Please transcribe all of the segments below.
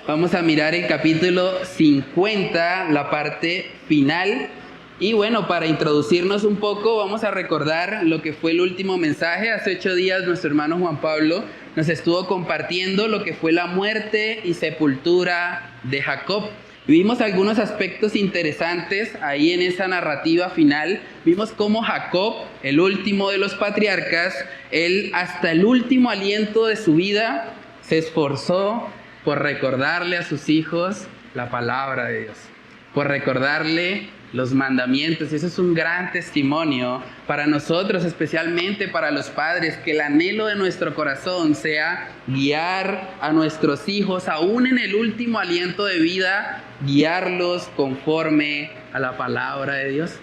Vamos a mirar el capítulo 50, la parte final. Y bueno, para introducirnos un poco, vamos a recordar lo que fue el último mensaje. Hace 8 días nuestro hermano Juan Pablo nos estuvo compartiendo lo que fue la muerte y sepultura de Jacob. Vimos algunos aspectos interesantes ahí en esa narrativa final. Vimos cómo Jacob, el último de los patriarcas, él hasta el último aliento de su vida se esforzó por recordarle a sus hijos la palabra de Dios, por recordarle los mandamientos. Y eso es un gran testimonio para nosotros, especialmente para los padres, que el anhelo de nuestro corazón sea guiar a nuestros hijos, aún en el último aliento de vida, guiarlos conforme a la palabra de Dios.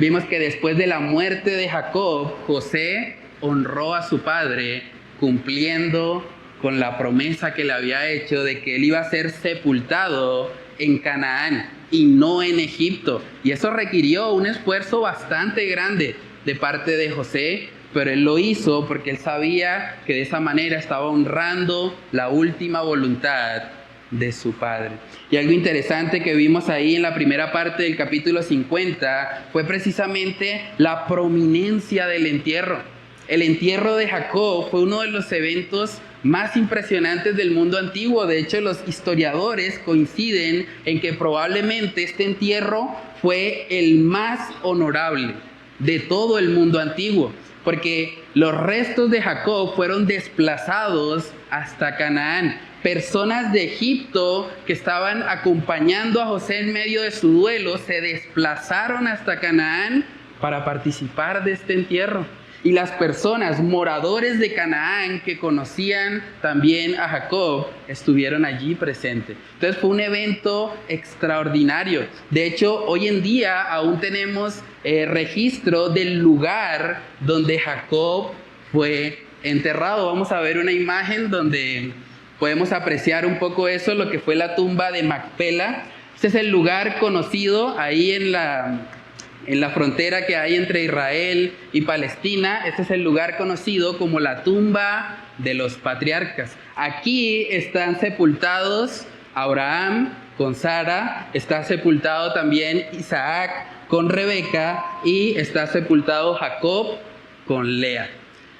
Vimos que después de la muerte de Jacob, José honró a su padre cumpliendo con la promesa que le había hecho de que él iba a ser sepultado en Canaán y no en Egipto. Y eso requirió un esfuerzo bastante grande de parte de José, pero él lo hizo porque él sabía que de esa manera estaba honrando la última voluntad de su padre. Y algo interesante que vimos ahí en la primera parte del capítulo 50 fue precisamente la prominencia del entierro. El entierro de Jacob fue uno de los eventos más impresionantes del mundo antiguo. De hecho, los historiadores coinciden en que probablemente este entierro fue el más honorable de todo el mundo antiguo, porque los restos de Jacob fueron desplazados hasta Canaán. Personas de Egipto que estaban acompañando a José en medio de su duelo se desplazaron hasta Canaán para participar de este entierro. Y las personas, moradores de Canaán, que conocían también a Jacob, estuvieron allí presentes. Entonces fue un evento extraordinario. De hecho, hoy en día aún tenemos registro del lugar donde Jacob fue enterrado. Vamos a ver una imagen donde podemos apreciar un poco eso, lo que fue la tumba de Macpela. Este es el lugar conocido ahí en la frontera que hay entre Israel y Palestina. Este es el lugar conocido como la tumba de los patriarcas. Aquí están sepultados Abraham con Sara, está sepultado también Isaac con Rebeca y está sepultado Jacob con Lea.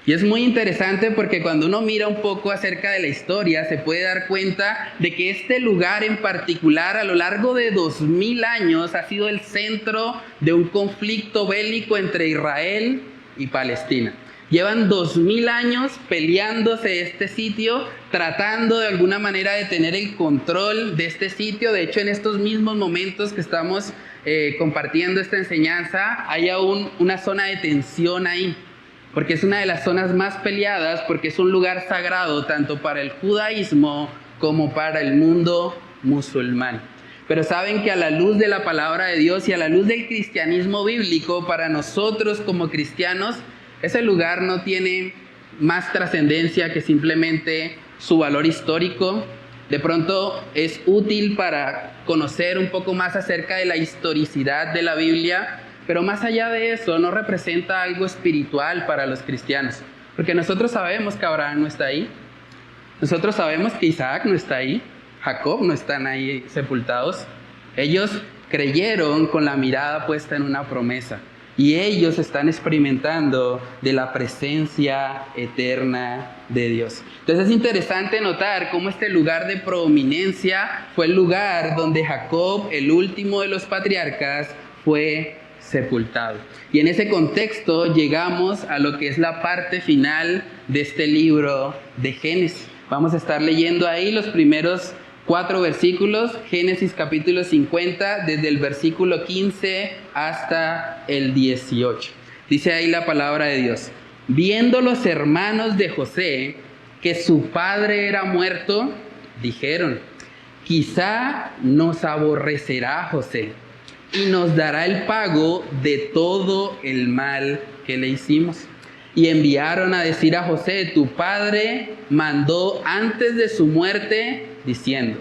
Y es muy interesante porque cuando uno mira un poco acerca de la historia, se puede dar cuenta de que este lugar en particular, a lo largo de 2000 años, ha sido el centro de un conflicto bélico entre Israel y Palestina. Llevan 2000 años peleándose este sitio, tratando de alguna manera de tener el control de este sitio. De hecho, en estos mismos momentos que estamos compartiendo esta enseñanza, hay aún una zona de tensión ahí, porque es una de las zonas más peleadas, porque es un lugar sagrado tanto para el judaísmo como para el mundo musulmán. Pero saben que a la luz de la palabra de Dios y a la luz del cristianismo bíblico, para nosotros como cristianos, ese lugar no tiene más trascendencia que simplemente su valor histórico. De pronto es útil para conocer un poco más acerca de la historicidad de la Biblia, pero más allá de eso, no representa algo espiritual para los cristianos. Porque nosotros sabemos que Abraham no está ahí. Nosotros sabemos que Isaac no está ahí. Jacob no están ahí sepultados. Ellos creyeron con la mirada puesta en una promesa. Y ellos están experimentando de la presencia eterna de Dios. Entonces es interesante notar cómo este lugar de prominencia fue el lugar donde Jacob, el último de los patriarcas, fue sepultado. Y en ese contexto llegamos a lo que es la parte final de este libro de Génesis. Vamos a estar leyendo ahí los primeros 4 versículos, Génesis capítulo 50, desde el versículo 15 hasta el 18. Dice ahí la palabra de Dios: viendo los hermanos de José que su padre era muerto, dijeron: quizá nos aborrecerá José y nos dará el pago de todo el mal que le hicimos. Y enviaron a decir a José: tu padre mandó antes de su muerte, diciendo: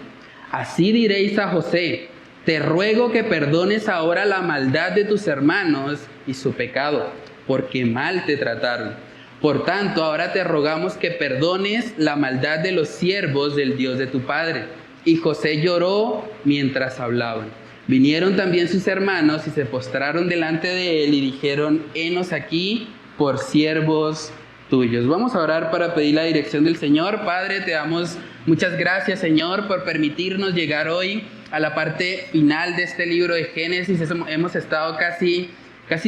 así diréis a José, te ruego que perdones ahora la maldad de tus hermanos y su pecado, porque mal te trataron. Por tanto, ahora te rogamos que perdones la maldad de los siervos del Dios de tu padre. y José lloró mientras hablaban. Vinieron también sus hermanos y se postraron delante de él y dijeron: henos aquí por siervos tuyos. Vamos a orar para pedir la dirección del Señor. Padre, te damos muchas gracias, Señor, por permitirnos llegar hoy a la parte final de este libro de Génesis. Hemos estado casi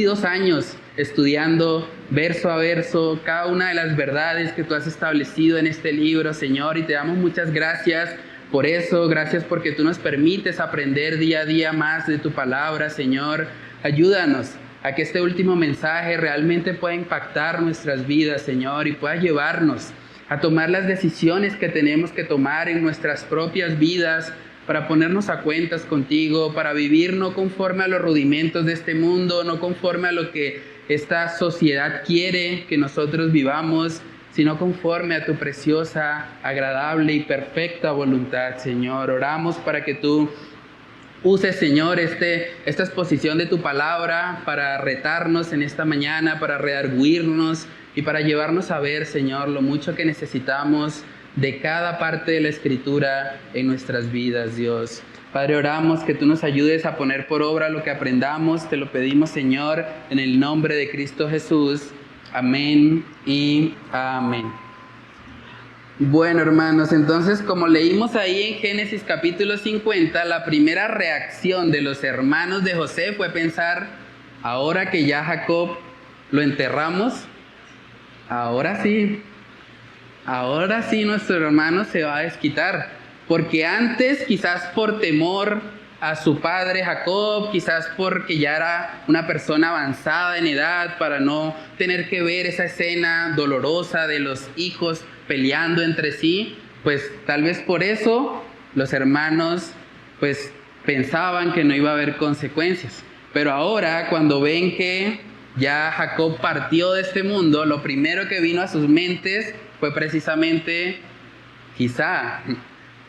2 años estudiando verso a verso cada una de las verdades que tú has establecido en este libro, Señor, y te damos muchas gracias por eso. Gracias porque tú nos permites aprender día a día más de tu palabra, Señor. Ayúdanos a que este último mensaje realmente pueda impactar nuestras vidas, Señor, y pueda llevarnos a tomar las decisiones que tenemos que tomar en nuestras propias vidas para ponernos a cuentas contigo, para vivir no conforme a los rudimentos de este mundo, no conforme a lo que esta sociedad quiere que nosotros vivamos, sino conforme a tu preciosa, agradable y perfecta voluntad, Señor. Oramos para que tú uses, Señor, esta exposición de tu palabra para retarnos en esta mañana, para redarguirnos y para llevarnos a ver, Señor, lo mucho que necesitamos de cada parte de la Escritura en nuestras vidas, Dios. Padre, oramos que tú nos ayudes a poner por obra lo que aprendamos. Te lo pedimos, Señor, en el nombre de Cristo Jesús. Amén y amén. Bueno, hermanos, entonces, como leímos ahí en Génesis capítulo 50, la primera reacción de los hermanos de José fue pensar: ahora que ya Jacob lo enterramos, ahora sí nuestro hermano se va a desquitar. Porque antes, quizás por temor a su padre Jacob, quizás porque ya era una persona avanzada en edad, para no tener que ver esa escena dolorosa de los hijos peleando entre sí, pues tal vez por eso los hermanos pues pensaban que no iba a haber consecuencias. Pero ahora, cuando ven que ya Jacob partió de este mundo, lo primero que vino a sus mentes fue precisamente: quizá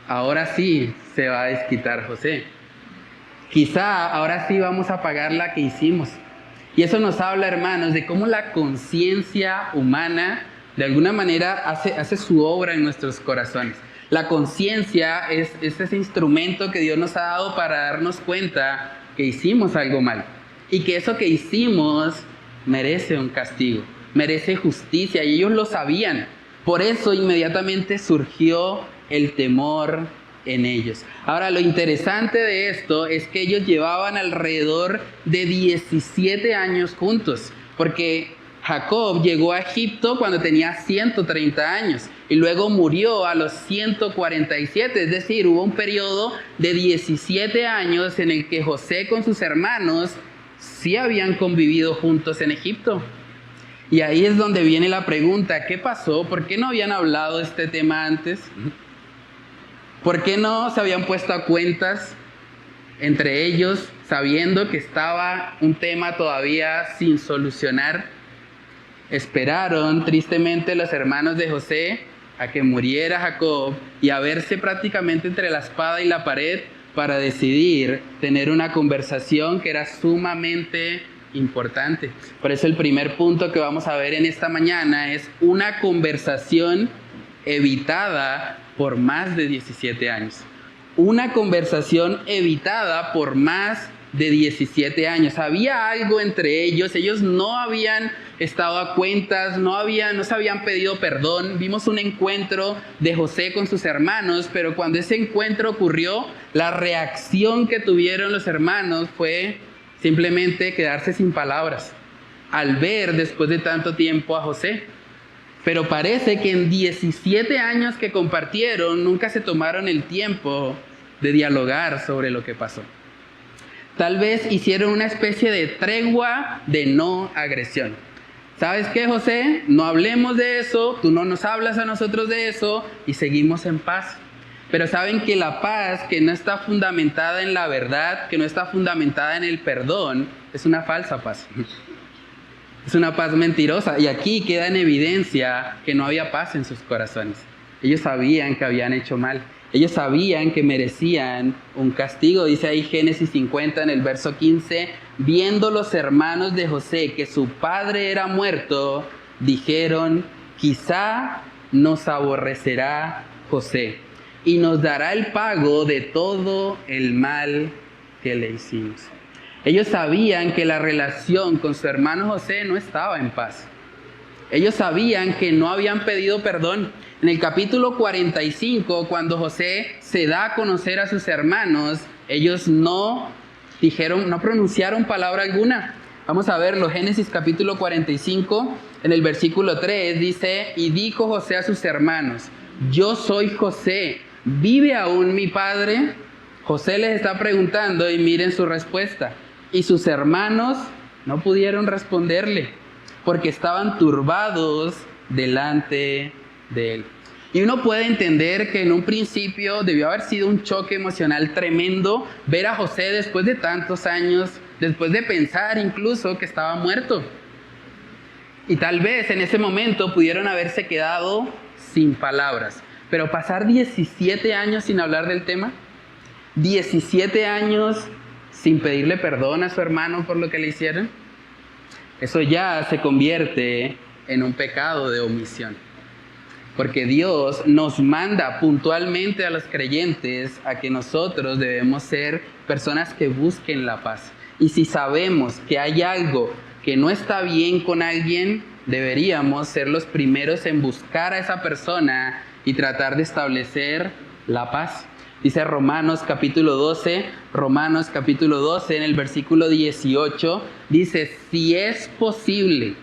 ahora sí se va a desquitar José. Quizá ahora sí vamos a pagar la que hicimos. Y eso nos habla, hermanos, de cómo la conciencia humana de alguna manera hace su obra en nuestros corazones. La conciencia es ese instrumento que Dios nos ha dado para darnos cuenta que hicimos algo mal y que eso que hicimos merece un castigo, merece justicia, y ellos lo sabían. Por eso inmediatamente surgió el temor en ellos. Ahora, lo interesante de esto es que ellos llevaban alrededor de 17 años juntos, porque Jacob llegó a Egipto cuando tenía 130 años y luego murió a los 147, es decir, hubo un periodo de 17 años en el que José con sus hermanos sí habían convivido juntos en Egipto. Y ahí es donde viene la pregunta: ¿qué pasó? ¿Por qué no habían hablado de este tema antes? ¿Por qué no se habían puesto a cuentas entre ellos, sabiendo que estaba un tema todavía sin solucionar? Esperaron tristemente los hermanos de José a que muriera Jacob y a verse prácticamente entre la espada y la pared para decidir tener una conversación que era sumamente importante. Por eso el primer punto que vamos a ver en esta mañana es una conversación evitada por más de 17 años. Una conversación evitada por más de 17 años. Había algo entre ellos. Ellos no habían estado a cuentas, no se habían pedido perdón. Vimos un encuentro de José con sus hermanos, pero cuando ese encuentro ocurrió, la reacción que tuvieron los hermanos fue simplemente quedarse sin palabras al ver después de tanto tiempo a José. Pero parece que en 17 años que compartieron, nunca se tomaron el tiempo de dialogar sobre lo que pasó. Tal vez hicieron una especie de tregua de no agresión. ¿Sabes qué, José? No hablemos de eso, tú no nos hablas a nosotros de eso y seguimos en paz. Pero saben que la paz que no está fundamentada en la verdad, que no está fundamentada en el perdón, es una falsa paz. Es una paz mentirosa. Y aquí queda en evidencia que no había paz en sus corazones. Ellos sabían que habían hecho mal. Ellos sabían que merecían un castigo. Dice ahí Génesis 50 en el verso 15: viendo los hermanos de José que su padre era muerto, dijeron: quizá nos aborrecerá José. y nos dará el pago de todo el mal que le hicimos. Ellos sabían que la relación con su hermano José no estaba en paz. Ellos sabían que no habían pedido perdón. En el capítulo 45, cuando José se da a conocer a sus hermanos, ellos no pronunciaron palabra alguna. Vamos a verlo, Génesis capítulo 45, en el versículo 3 dice: y dijo José a sus hermanos: yo soy José, ¿vive aún mi padre? José les está preguntando y miren su respuesta. Y sus hermanos no pudieron responderle, porque estaban turbados delante de él. Y uno puede entender que en un principio debió haber sido un choque emocional tremendo ver a José después de tantos años, después de pensar incluso que estaba muerto. Y tal vez en ese momento pudieron haberse quedado sin palabras. Pero pasar 17 años sin hablar del tema, 17 años sin pedirle perdón a su hermano por lo que le hicieron, eso ya se convierte en un pecado de omisión. Porque Dios nos manda puntualmente a los creyentes a que nosotros debemos ser personas que busquen la paz. Y si sabemos que hay algo que no está bien con alguien, deberíamos ser los primeros en buscar a esa persona y tratar de establecer la paz. Dice Romanos capítulo 12, en el versículo 18, dice: si es posible,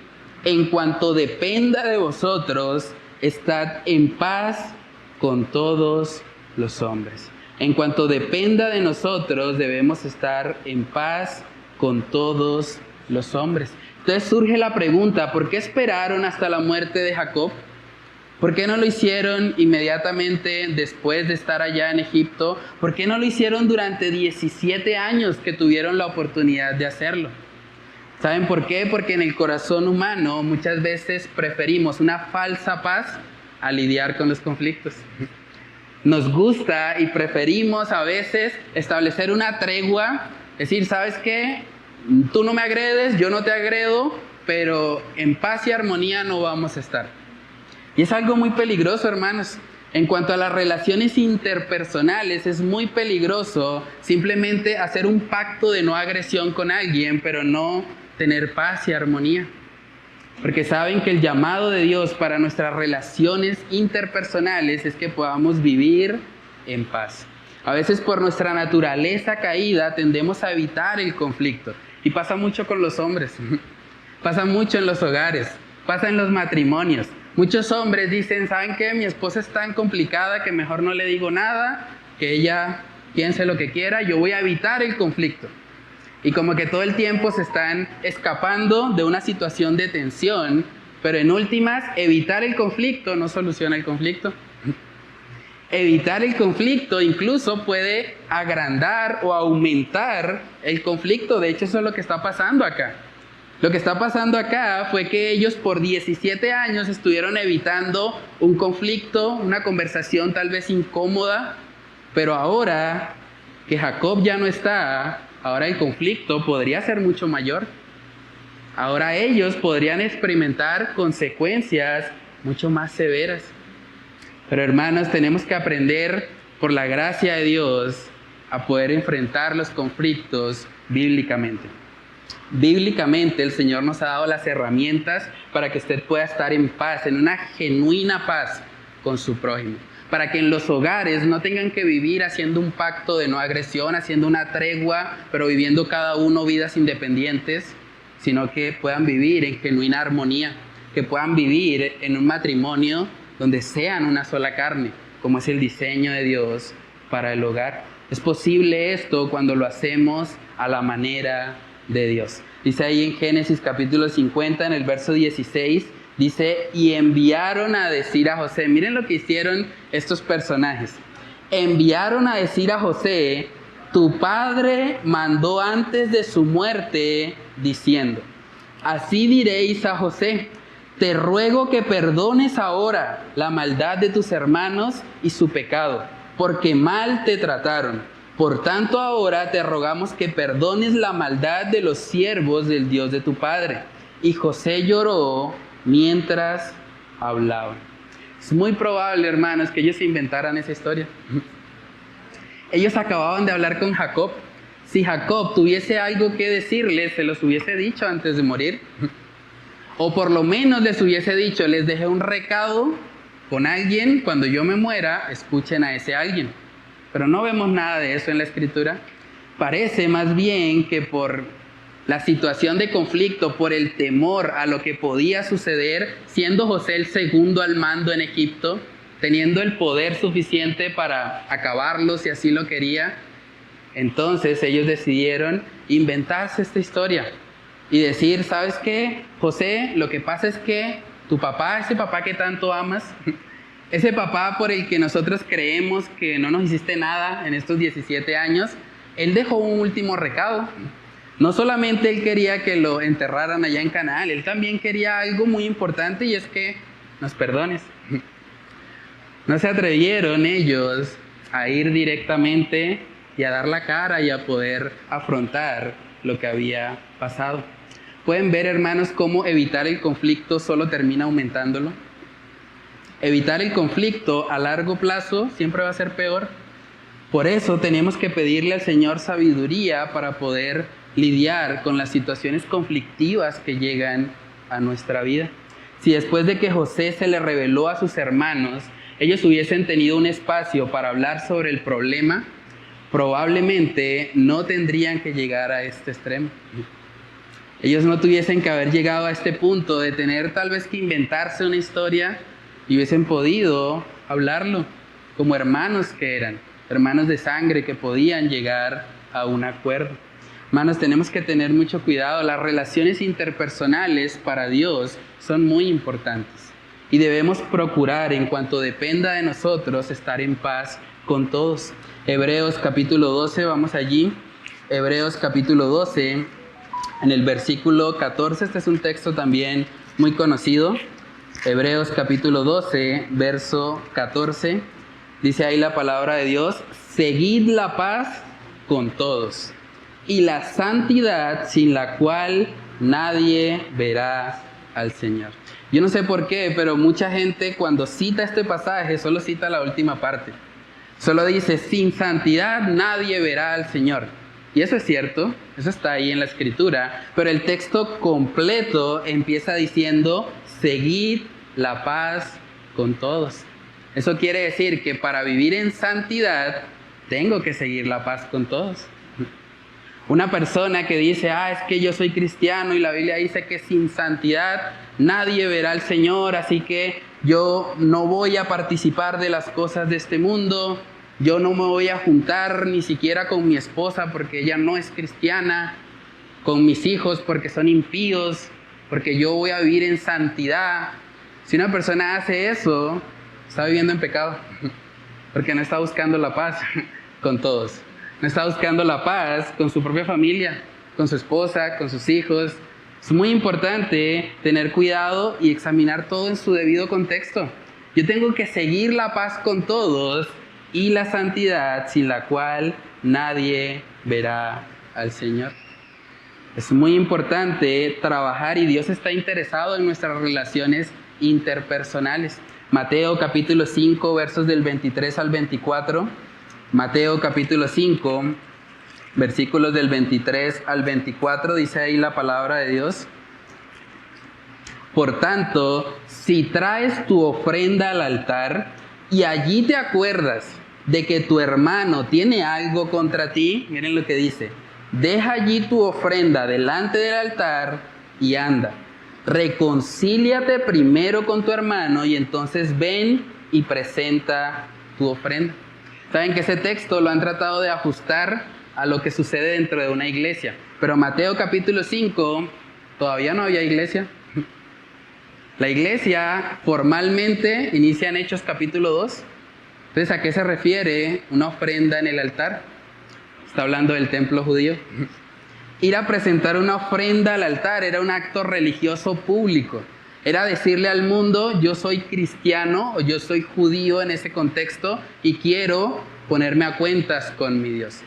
en cuanto dependa de vosotros, estad en paz con todos los hombres. En cuanto dependa de nosotros, debemos estar en paz con todos los hombres. Entonces surge la pregunta: ¿por qué esperaron hasta la muerte de Jacob? ¿Por qué no lo hicieron inmediatamente después de estar allá en Egipto? ¿Por qué no lo hicieron durante 17 años que tuvieron la oportunidad de hacerlo? ¿Saben por qué? Porque en el corazón humano muchas veces preferimos una falsa paz a lidiar con los conflictos. Nos gusta y preferimos a veces establecer una tregua, decir: ¿sabes qué? Tú no me agredes, yo no te agredo, pero en paz y armonía no vamos a estar. Y es algo muy peligroso, hermanos. En cuanto a las relaciones interpersonales, es muy peligroso simplemente hacer un pacto de no agresión con alguien, pero no tener paz y armonía. Porque saben que el llamado de Dios para nuestras relaciones interpersonales es que podamos vivir en paz. A veces por nuestra naturaleza caída tendemos a evitar el conflicto. Y pasa mucho con los hombres, pasa mucho en los hogares, pasa en los matrimonios. Muchos hombres dicen: ¿saben qué? Mi esposa es tan complicada que mejor no le digo nada, que ella piense lo que quiera, yo voy a evitar el conflicto. Y como que todo el tiempo se están escapando de una situación de tensión, pero en últimas, evitar el conflicto no soluciona el conflicto. Evitar el conflicto incluso puede agrandar o aumentar el conflicto. De hecho, eso es lo que está pasando acá. Lo que está pasando acá fue que ellos por 17 años estuvieron evitando un conflicto, una conversación tal vez incómoda, pero ahora que Jacob ya no está, ahora el conflicto podría ser mucho mayor. Ahora ellos podrían experimentar consecuencias mucho más severas. Pero hermanos, tenemos que aprender por la gracia de Dios a poder enfrentar los conflictos bíblicamente. Bíblicamente el Señor nos ha dado las herramientas para que usted pueda estar en paz, en una genuina paz con su prójimo. Para que en los hogares no tengan que vivir haciendo un pacto de no agresión, haciendo una tregua, pero viviendo cada uno vidas independientes, sino que puedan vivir en genuina armonía, que puedan vivir en un matrimonio donde sean una sola carne, como es el diseño de Dios para el hogar. Es posible esto cuando lo hacemos a la manera de Dios. Dice ahí en Génesis capítulo 50, en el verso 16, dice: y enviaron a decir a José. Miren lo que hicieron estos personajes. Enviaron a decir a José: tu padre mandó antes de su muerte, diciendo: así diréis a José, te ruego que perdones ahora la maldad de tus hermanos y su pecado, porque mal te trataron. Por tanto, ahora te rogamos que perdones la maldad de los siervos del Dios de tu padre. Y José lloró mientras hablaban. Es muy probable, hermanos, que ellos inventaran esa historia. Ellos acababan de hablar con Jacob. Si Jacob tuviese algo que decirles, se los hubiese dicho antes de morir. O por lo menos les hubiese dicho, les dejé un recado con alguien, cuando yo me muera, escuchen a ese alguien. Pero no vemos nada de eso en la Escritura. Parece más bien que por la situación de conflicto, por el temor a lo que podía suceder, siendo José el segundo al mando en Egipto, teniendo el poder suficiente para acabarlos si así lo quería, entonces ellos decidieron inventarse esta historia y decir, ¿sabes qué, José? Lo que pasa es que tu papá, ese papá que tanto amas, ese papá por el que nosotros creemos que no nos hiciste nada en estos 17 años, él dejó un último recado. No solamente él quería que lo enterraran allá en Canaán, él también quería algo muy importante, y es que nos perdones. No se atrevieron ellos a ir directamente y a dar la cara y a poder afrontar lo que había pasado. Pueden ver, hermanos, cómo evitar el conflicto solo termina aumentándolo. Evitar el conflicto a largo plazo siempre va a ser peor. Por eso tenemos que pedirle al Señor sabiduría para poder lidiar con las situaciones conflictivas que llegan a nuestra vida. Si después de que José se le reveló a sus hermanos, ellos hubiesen tenido un espacio para hablar sobre el problema, probablemente no tendrían que llegar a este extremo. Ellos no tuviesen que haber llegado a este punto de tener tal vez que inventarse una historia, y hubiesen podido hablarlo como hermanos que eran, hermanos de sangre que podían llegar a un acuerdo. Hermanos, tenemos que tener mucho cuidado. Las relaciones interpersonales para Dios son muy importantes y debemos procurar, en cuanto dependa de nosotros, estar en paz con todos. Hebreos capítulo 12, vamos allí. Hebreos capítulo 12, en el versículo 14, este es un texto también muy conocido. Hebreos capítulo 12, verso 14, dice ahí la palabra de Dios: seguid la paz con todos y la santidad, sin la cual nadie verá al Señor. Yo no sé por qué, pero mucha gente cuando cita este pasaje solo cita la última parte. Solo dice, sin santidad nadie verá al Señor. Y eso es cierto, eso está ahí en la Escritura, pero el texto completo empieza diciendo, seguid la paz con todos. Eso quiere decir que para vivir en santidad tengo que seguir la paz con todos. Una persona que dice, es que yo soy cristiano y la Biblia dice que sin santidad nadie verá al Señor, así que yo no voy a participar de las cosas de este mundo, yo no me voy a juntar ni siquiera con mi esposa porque ella no es cristiana, con mis hijos porque son impíos, porque yo voy a vivir en santidad. Si una persona hace eso, está viviendo en pecado, porque no está buscando la paz con todos. No está buscando la paz con su propia familia, con su esposa, con sus hijos. Es muy importante tener cuidado y examinar todo en su debido contexto. Yo tengo que seguir la paz con todos y la santidad, sin la cual nadie verá al Señor. Es muy importante trabajar, y Dios está interesado en nuestras relaciones interpersonales. Mateo capítulo 5, versos del 23 al 24. Mateo capítulo 5, versículos del 23 al 24, dice ahí la palabra de Dios. Por tanto, si traes tu ofrenda al altar y allí te acuerdas de que tu hermano tiene algo contra ti, miren lo que dice, deja allí tu ofrenda delante del altar y anda. Reconcíliate primero con tu hermano y entonces ven y presenta tu ofrenda. Saben que ese texto lo han tratado de ajustar a lo que sucede dentro de una iglesia. Pero Mateo capítulo 5, todavía no había iglesia. La iglesia formalmente inicia en Hechos capítulo 2. Entonces, ¿a qué se refiere una ofrenda en el altar? Está hablando del templo judío. Ir a presentar una ofrenda al altar era un acto religioso público. Era decirle al mundo, yo soy cristiano o yo soy judío en ese contexto y quiero ponerme a cuentas con mi Dios.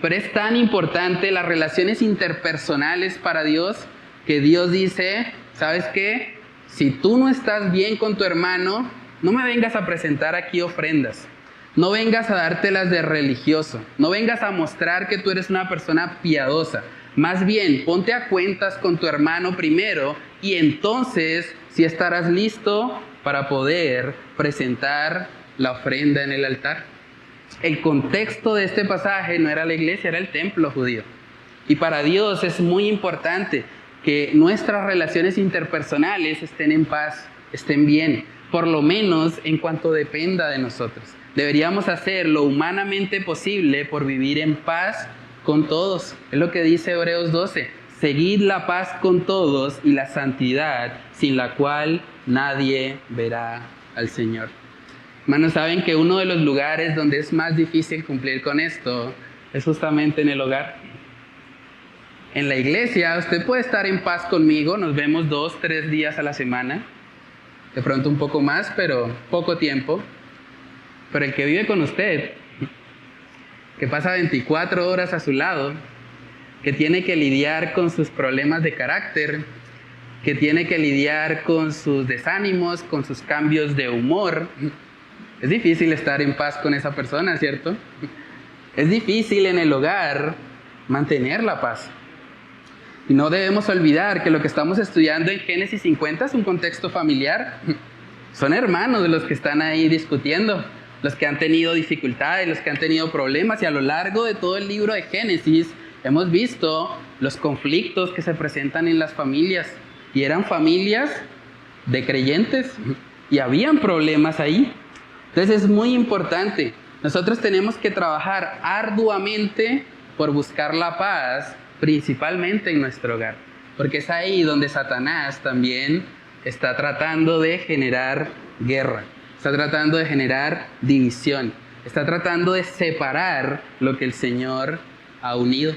Pero es tan importante las relaciones interpersonales para Dios que Dios dice, ¿sabes qué? Si tú no estás bien con tu hermano, No me vengas a presentar aquí ofrendas. No vengas a dártelas de religioso. No vengas a mostrar que tú eres una persona piadosa. Más bien, ponte a cuentas con tu hermano primero y entonces sí estarás listo para poder presentar la ofrenda en el altar. El contexto de este pasaje no era la iglesia, era el templo judío. Y para Dios es muy importante que nuestras relaciones interpersonales estén en paz, estén bien, por lo menos en cuanto dependa de nosotros. Deberíamos hacer lo humanamente posible por vivir en paz con todos. Es lo que dice Hebreos 12. Seguid la paz con todos y la santidad, sin la cual nadie verá al Señor. Hermanos, saben que uno de los lugares donde es más difícil cumplir con esto es justamente en el hogar. En la iglesia usted puede estar en paz conmigo, nos vemos 2-3 días a la semana, de pronto un poco más, pero poco tiempo. Pero el que vive con usted, que pasa 24 horas a su lado, que tiene que lidiar con sus problemas de carácter, que tiene que lidiar con sus desánimos, con sus cambios de humor, es difícil estar en paz con esa persona, ¿cierto? Es difícil en el hogar mantener la paz. Y no debemos olvidar que lo que estamos estudiando en Génesis 50 es un contexto familiar. Son hermanos de los que están ahí discutiendo, los que han tenido dificultades, los que han tenido problemas. Y a lo largo de todo el libro de Génesis hemos visto los conflictos que se presentan en las familias. Y eran familias de creyentes y habían problemas ahí. Entonces es muy importante. Nosotros tenemos que trabajar arduamente por buscar la paz, principalmente en nuestro hogar, porque es ahí donde Satanás también está tratando de generar guerra, está tratando de generar división, está tratando de separar lo que el Señor ha unido.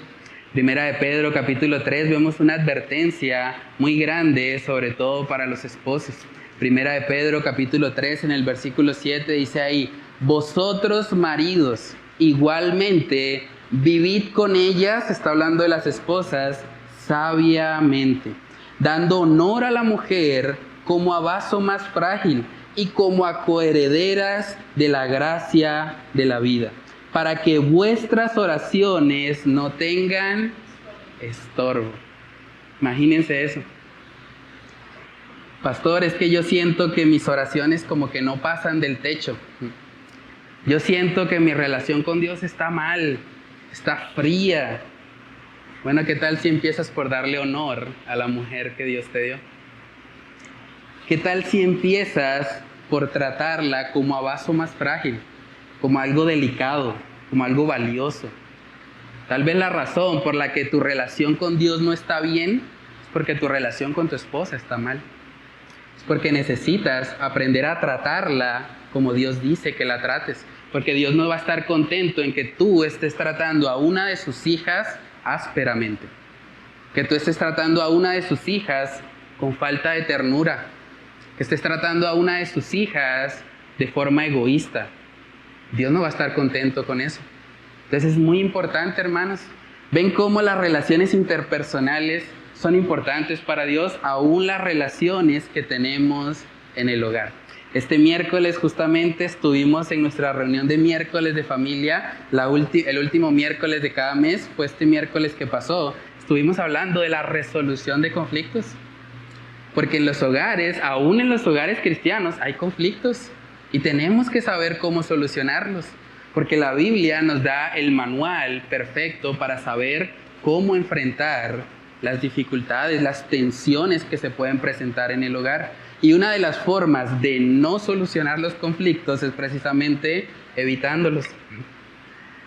Primera de Pedro capítulo 3 vemos una advertencia muy grande, sobre todo para los esposos. Primera de Pedro capítulo 3 en el versículo 7 dice ahí: vosotros maridos igualmente vivid con ellas, está hablando de las esposas, sabiamente, dando honor a la mujer como a vaso más frágil y como a coherederas de la gracia de la vida, para que vuestras oraciones no tengan estorbo. Imagínense eso. Pastor, es que yo siento que mis oraciones como que no pasan del techo. Yo siento que mi relación con Dios está mal, está fría. Bueno, ¿qué tal si empiezas por darle honor a la mujer que Dios te dio? ¿Qué tal si empiezas por tratarla como a vaso más frágil, como algo delicado, como algo valioso? Tal vez la razón por la que tu relación con Dios no está bien es porque tu relación con tu esposa está mal. Es porque necesitas aprender a tratarla como Dios dice que la trates. Porque Dios no va a estar contento en que tú estés tratando a una de sus hijas ásperamente. Que tú estés tratando a una de sus hijas con falta de ternura. Que estés tratando a una de sus hijas de forma egoísta. Dios no va a estar contento con eso. Entonces es muy importante, hermanos. Ven cómo las relaciones interpersonales son importantes para Dios, aún las relaciones que tenemos en el hogar. Este miércoles justamente estuvimos en nuestra reunión de miércoles de familia, el último miércoles de cada mes fue este miércoles que pasó. Estuvimos hablando de la resolución de conflictos, porque en los hogares, aún en los hogares cristianos, hay conflictos y tenemos que saber cómo solucionarlos, porque la Biblia nos da el manual perfecto para saber cómo enfrentar las dificultades, las tensiones que se pueden presentar en el hogar. Y una de las formas de no solucionar los conflictos es precisamente evitándolos.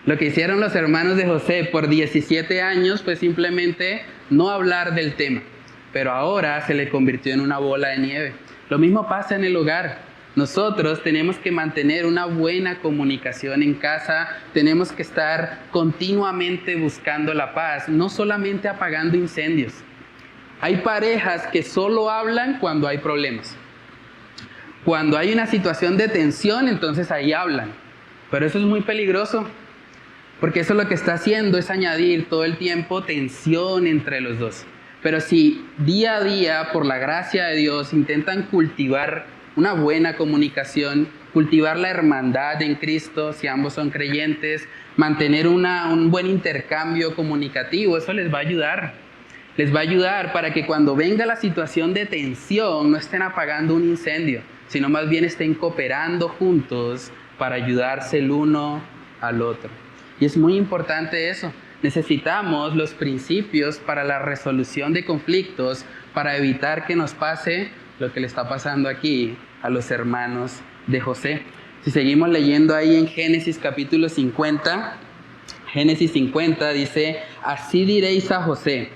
Lo que hicieron los hermanos de José por 17 años fue simplemente no hablar del tema, pero ahora se le convirtió en una bola de nieve. Lo mismo pasa en el hogar. Nosotros tenemos que mantener una buena comunicación en casa, tenemos que estar continuamente buscando la paz, no solamente apagando incendios. Hay parejas que solo hablan cuando hay problemas. Cuando hay una situación de tensión, entonces ahí hablan. Pero eso es muy peligroso, porque eso lo que está haciendo es añadir todo el tiempo tensión entre los dos. Pero si día a día, por la gracia de Dios, intentan cultivar una buena comunicación, cultivar la hermandad en Cristo si ambos son creyentes, mantener un buen intercambio comunicativo, eso les va a ayudar. Les va a ayudar para que cuando venga la situación de tensión no estén apagando un incendio, sino más bien estén cooperando juntos para ayudarse el uno al otro. Y es muy importante eso. Necesitamos los principios para la resolución de conflictos, para evitar que nos pase lo que le está pasando aquí a los hermanos de José. Si seguimos leyendo ahí en Génesis capítulo 50, Génesis 50 dice: así diréis a José,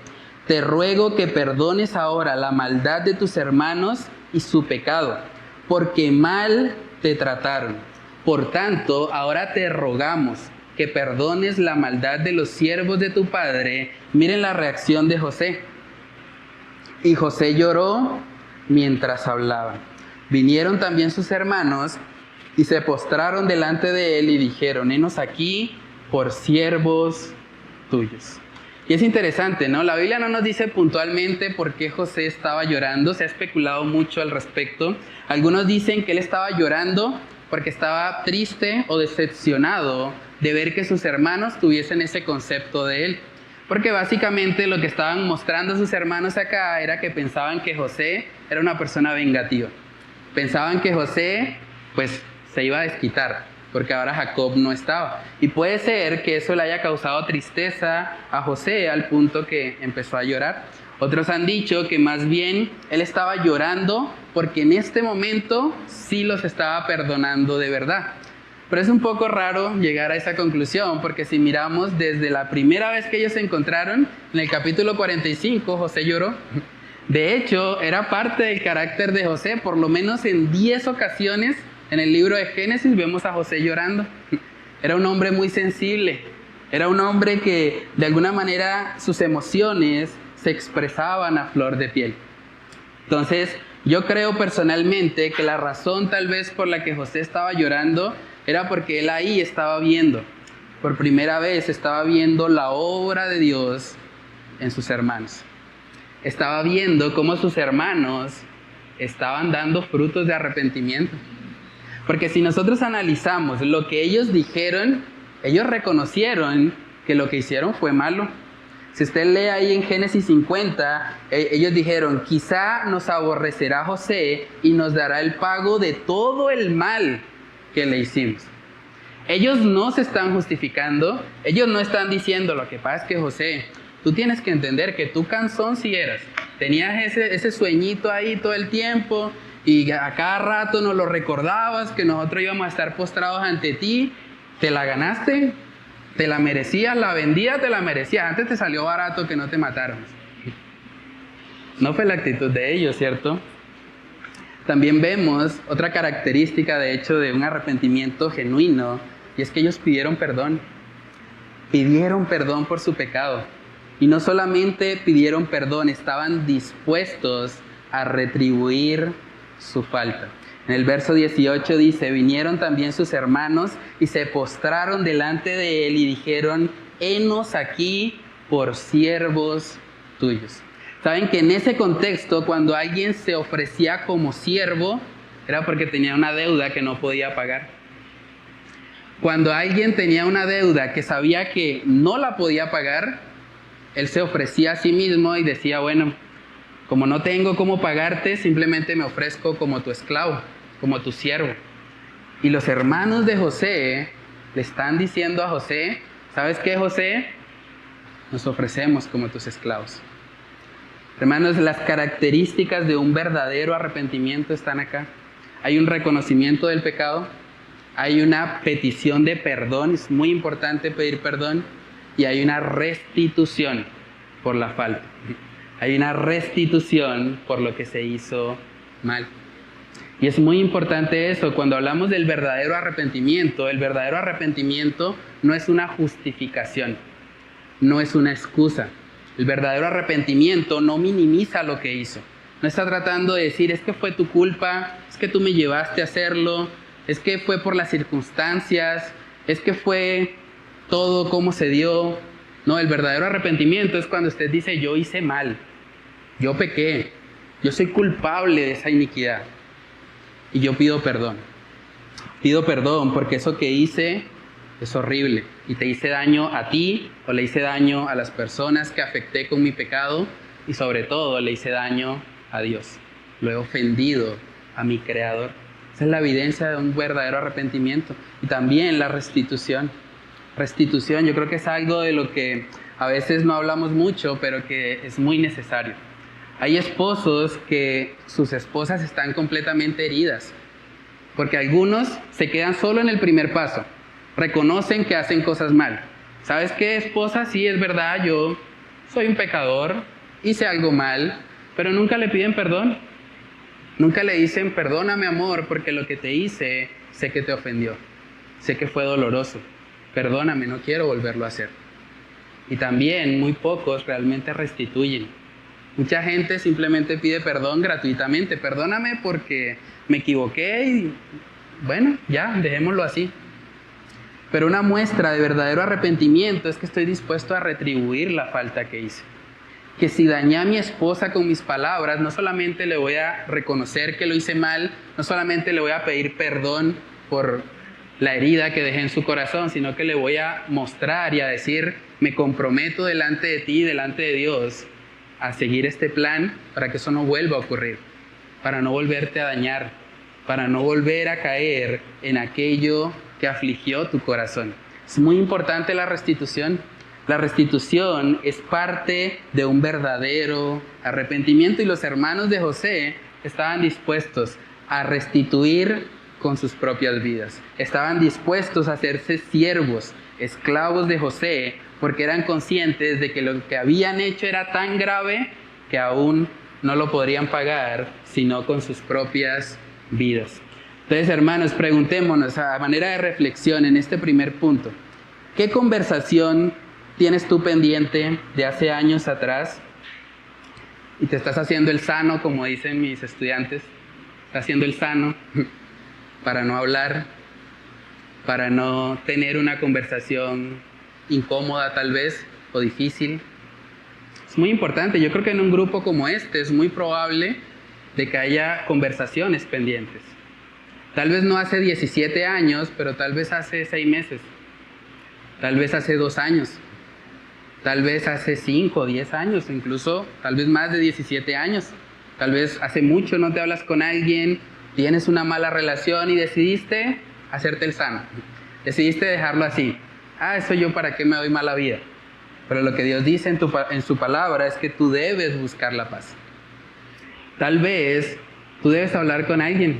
te ruego que perdones ahora la maldad de tus hermanos y su pecado, porque mal te trataron. Por tanto, ahora te rogamos que perdones la maldad de los siervos de tu padre. Miren la reacción de José. Y José lloró mientras hablaba. Vinieron también sus hermanos y se postraron delante de él y dijeron: henos aquí por siervos tuyos. Y es interesante, ¿no? La Biblia no nos dice puntualmente por qué José estaba llorando. Se ha especulado mucho al respecto. Algunos dicen que él estaba llorando porque estaba triste o decepcionado de ver que sus hermanos tuviesen ese concepto de él. Porque básicamente lo que estaban mostrando sus hermanos acá era que pensaban que José era una persona vengativa. Pensaban que José, pues, se iba a desquitar, porque ahora Jacob no estaba. Y puede ser que eso le haya causado tristeza a José al punto que empezó a llorar. Otros han dicho que más bien él estaba llorando porque en este momento sí los estaba perdonando de verdad. Pero es un poco raro llegar a esa conclusión, porque si miramos desde la primera vez que ellos se encontraron, en el capítulo 45, José lloró. De hecho, era parte del carácter de José. Por lo menos en 10 ocasiones en el libro de Génesis vemos a José llorando. Era un hombre muy sensible. Era un hombre que de alguna manera sus emociones se expresaban a flor de piel. Entonces, yo creo personalmente que la razón tal vez por la que José estaba llorando era porque él ahí estaba viendo, por primera vez estaba viendo la obra de Dios en sus hermanos. Estaba viendo cómo sus hermanos estaban dando frutos de arrepentimiento. Porque si nosotros analizamos lo que ellos dijeron, ellos reconocieron que lo que hicieron fue malo. Si usted lee ahí en Génesis 50, ellos dijeron: quizá nos aborrecerá José y nos dará el pago de todo el mal que le hicimos. Ellos no se están justificando, ellos no están diciendo: lo que pasa es que José, tú tienes que entender que tú cansón si eras, tenías ese sueñito ahí todo el tiempo y a cada rato nos lo recordabas que nosotros íbamos a estar postrados ante ti, te la ganaste, te la merecías, la vendida te la merecías, antes te salió barato que no te mataron. No fue la actitud de ellos, ¿cierto? También vemos otra característica, de hecho, de un arrepentimiento genuino, y es que ellos pidieron perdón por su pecado. Y no solamente pidieron perdón, estaban dispuestos a retribuir su falta. En el verso 18 dice: vinieron también sus hermanos y se postraron delante de él y dijeron: henos aquí por siervos tuyos. Saben que en ese contexto, cuando alguien se ofrecía como siervo, era porque tenía una deuda que no podía pagar. Cuando alguien tenía una deuda que sabía que no la podía pagar, él se ofrecía a sí mismo y decía: bueno, como no tengo cómo pagarte, simplemente me ofrezco como tu esclavo, como tu siervo. Y los hermanos de José le están diciendo a José: ¿sabes qué, José? Nos ofrecemos como tus esclavos. Hermanos, las características de un verdadero arrepentimiento están acá. Hay un reconocimiento del pecado, hay una petición de perdón, es muy importante pedir perdón, y hay una restitución por la falta. Hay una restitución por lo que se hizo mal. Y es muy importante eso. Cuando hablamos del verdadero arrepentimiento, el verdadero arrepentimiento no es una justificación, no es una excusa. El verdadero arrepentimiento no minimiza lo que hizo. No está tratando de decir: es que fue tu culpa, es que tú me llevaste a hacerlo, es que fue por las circunstancias, es que fue todo como se dio. No, el verdadero arrepentimiento es cuando usted dice: yo hice mal, yo pequé, yo soy culpable de esa iniquidad. y yo pido perdón. Pido perdón porque eso que hice es horrible y te hice daño a ti o le hice daño a las personas que afecté con mi pecado y sobre todo le hice daño a Dios. Lo he ofendido a mi Creador. Esa es la evidencia de un verdadero arrepentimiento. Y también la restitución. Restitución, yo creo que es algo de lo que a veces no hablamos mucho, pero que es muy necesario. Hay esposos que sus esposas están completamente heridas, porque algunos se quedan solo en el primer paso, reconocen que hacen cosas mal. ¿Sabes qué, esposa? Sí, es verdad, yo soy un pecador, hice algo mal, pero nunca le piden perdón. Nunca le dicen, perdóname amor, porque lo que te hice, sé que te ofendió, sé que fue doloroso, perdóname, no quiero volverlo a hacer. Y también muy pocos realmente restituyen. Mucha gente simplemente pide perdón gratuitamente. Perdóname porque me equivoqué y bueno, ya, dejémoslo así. Pero una muestra de verdadero arrepentimiento es que estoy dispuesto a retribuir la falta que hice. Que si dañé a mi esposa con mis palabras, no solamente le voy a reconocer que lo hice mal, no solamente le voy a pedir perdón por la herida que dejé en su corazón, sino que le voy a mostrar y a decir, me comprometo delante de ti, delante de Dios, a seguir este plan para que eso no vuelva a ocurrir, para no volverte a dañar, para no volver a caer en aquello que afligió tu corazón. Es muy importante la restitución. La restitución es parte de un verdadero arrepentimiento y los hermanos de José estaban dispuestos a restituir con sus propias vidas. Estaban dispuestos a hacerse siervos, esclavos de José, porque eran conscientes de que lo que habían hecho era tan grave que aún no lo podrían pagar, sino con sus propias vidas. Entonces, hermanos, preguntémonos a manera de reflexión en este primer punto, ¿qué conversación tienes tú pendiente de hace años atrás y te estás haciendo el sano, como dicen mis estudiantes? Estás haciendo el sano para no hablar, para no tener una conversación incómoda tal vez o difícil. Es muy importante. Yo creo que en un grupo como este es muy probable de que haya conversaciones pendientes. Tal vez no hace 17 años, pero tal vez hace 6 meses. Tal vez hace 2 años. Tal vez hace 5 o 10 años, incluso tal vez más de 17 años. Tal vez hace mucho no te hablas con alguien, tienes una mala relación y decidiste hacerte el sano. Decidiste dejarlo así. Eso yo para qué me doy mala vida. Pero lo que Dios dice en su palabra es que tú debes buscar la paz. Tal vez tú debes hablar con alguien.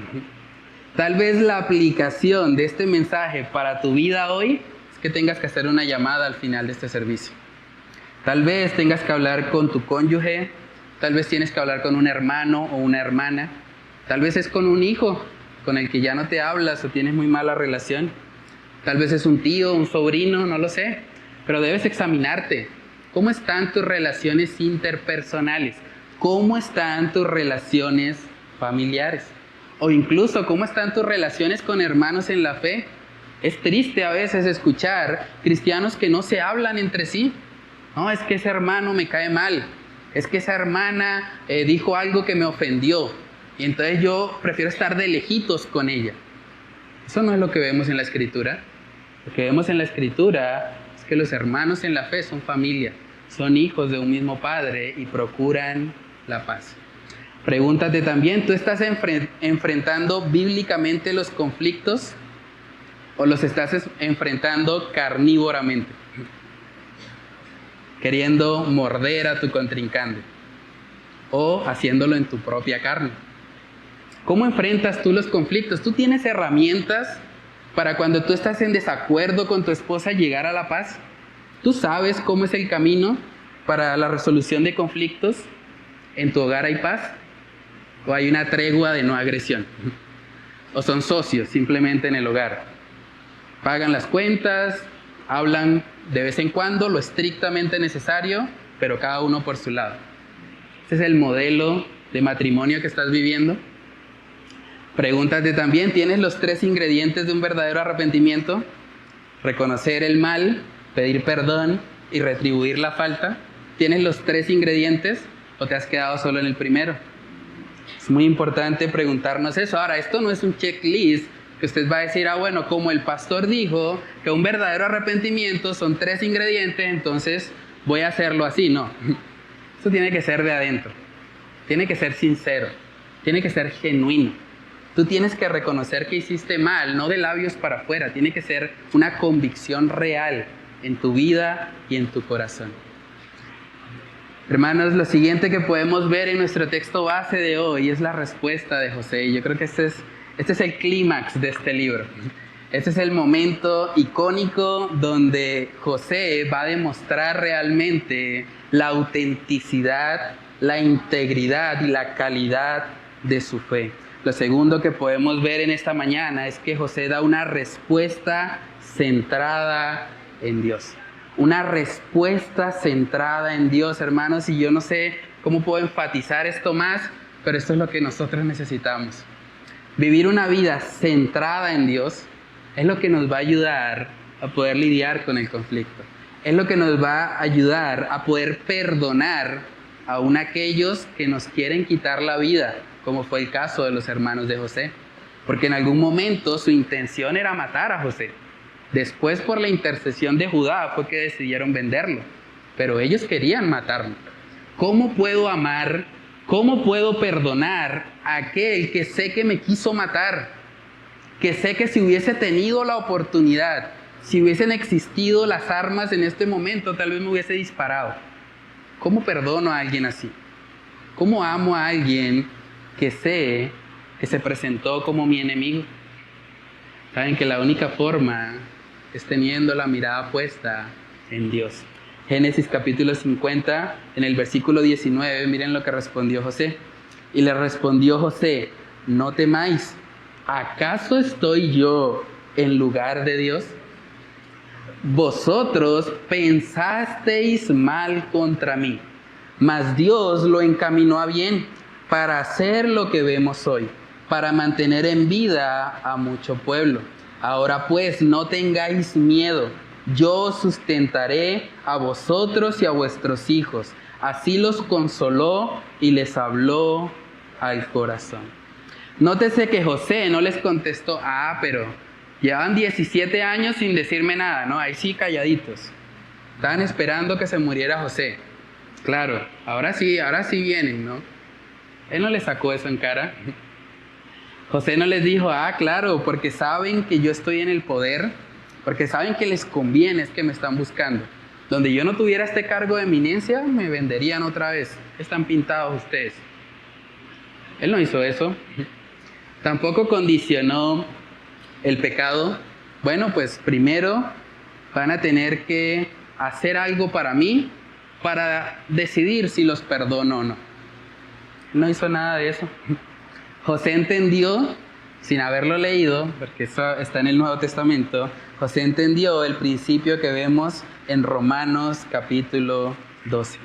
Tal vez la aplicación de este mensaje para tu vida hoy es que tengas que hacer una llamada al final de este servicio. Tal vez tengas que hablar con tu cónyuge, tal vez tienes que hablar con un hermano o una hermana, tal vez es con un hijo con el que ya no te hablas o tienes muy mala relación, tal vez es un tío, un sobrino, no lo sé, pero debes examinarte. ¿Cómo están tus relaciones interpersonales? ¿Cómo están tus relaciones familiares? O incluso, ¿cómo están tus relaciones con hermanos en la fe? Es triste a veces escuchar cristianos que no se hablan entre sí. No, es que ese hermano me cae mal. Es que esa hermana dijo algo que me ofendió. Y entonces yo prefiero estar de lejitos con ella. Eso no es lo que vemos en la Escritura. Lo que vemos en la Escritura es que los hermanos en la fe son familia. Son hijos de un mismo Padre y procuran la paz. Pregúntate también, ¿tú estás enfrentando bíblicamente los conflictos o los estás enfrentando carnívoramente? Queriendo morder a tu contrincante o haciéndolo en tu propia carne. ¿Cómo enfrentas tú los conflictos? ¿Tú tienes herramientas para cuando tú estás en desacuerdo con tu esposa llegar a la paz? ¿Tú sabes cómo es el camino para la resolución de conflictos? ¿En tu hogar hay paz? ¿O hay una tregua de no agresión? ¿O son socios simplemente en el hogar? Pagan las cuentas, hablan de vez en cuando lo estrictamente necesario, pero cada uno por su lado. ¿Ese es el modelo de matrimonio que estás viviendo? Pregúntate también, ¿tienes los 3 ingredientes de un verdadero arrepentimiento? Reconocer el mal, pedir perdón y retribuir la falta. ¿Tienes los 3 ingredientes o te has quedado solo en el primero? Es muy importante preguntarnos eso. Ahora, esto no es un checklist que usted va a decir, bueno, como el pastor dijo que un verdadero arrepentimiento son 3 ingredientes, entonces voy a hacerlo así. No, eso tiene que ser de adentro, tiene que ser sincero, tiene que ser genuino. Tú tienes que reconocer que hiciste mal, no de labios para afuera, tiene que ser una convicción real en tu vida y en tu corazón. Hermanos, lo siguiente que podemos ver en nuestro texto base de hoy es la respuesta de José. Y yo creo que este es el clímax de este libro. Este es el momento icónico donde José va a demostrar realmente la autenticidad, la integridad y la calidad de su fe. Lo segundo que podemos ver en esta mañana es que José da una respuesta centrada en Dios. Una respuesta centrada en Dios, hermanos, y yo no sé cómo puedo enfatizar esto más, pero esto es lo que nosotros necesitamos. Vivir una vida centrada en Dios es lo que nos va a ayudar a poder lidiar con el conflicto. Es lo que nos va a ayudar a poder perdonar aún aquellos que nos quieren quitar la vida, como fue el caso de los hermanos de José. Porque en algún momento su intención era matar a José. Después, por la intercesión de Judá, fue que decidieron venderlo. Pero ellos querían matarlo. ¿Cómo puedo amar? ¿Cómo puedo perdonar a aquel que sé que me quiso matar? Que sé que si hubiese tenido la oportunidad, si hubiesen existido las armas en este momento, tal vez me hubiese disparado. ¿Cómo perdono a alguien así? ¿Cómo amo a alguien que sé que se presentó como mi enemigo? Saben que la única forma es teniendo la mirada puesta en Dios. Génesis capítulo 50, en el versículo 19, miren lo que respondió José. Y le respondió José, no temáis, ¿acaso estoy yo en lugar de Dios? Vosotros pensasteis mal contra mí, mas Dios lo encaminó a bien para hacer lo que vemos hoy, para mantener en vida a mucho pueblo. Ahora pues, no tengáis miedo, yo os sustentaré a vosotros y a vuestros hijos. Así los consoló y les habló al corazón. Nótese que José no les contestó, pero llevan 17 años sin decirme nada, ¿no? Ahí sí, calladitos. Estaban esperando que se muriera José. Claro, ahora sí vienen, ¿no? Él no les sacó eso en cara. José no les dijo, claro, porque saben que yo estoy en el poder, porque saben que les conviene, es que me están buscando. Donde yo no tuviera este cargo de eminencia, me venderían otra vez. Están pintados ustedes. Él no hizo eso. Tampoco condicionó el pecado. Bueno, pues primero van a tener que hacer algo para mí, para decidir si los perdono o no. No hizo nada de eso. José entendió, sin haberlo leído, porque eso está en el Nuevo Testamento, José entendió el principio que vemos en Romanos capítulo 12.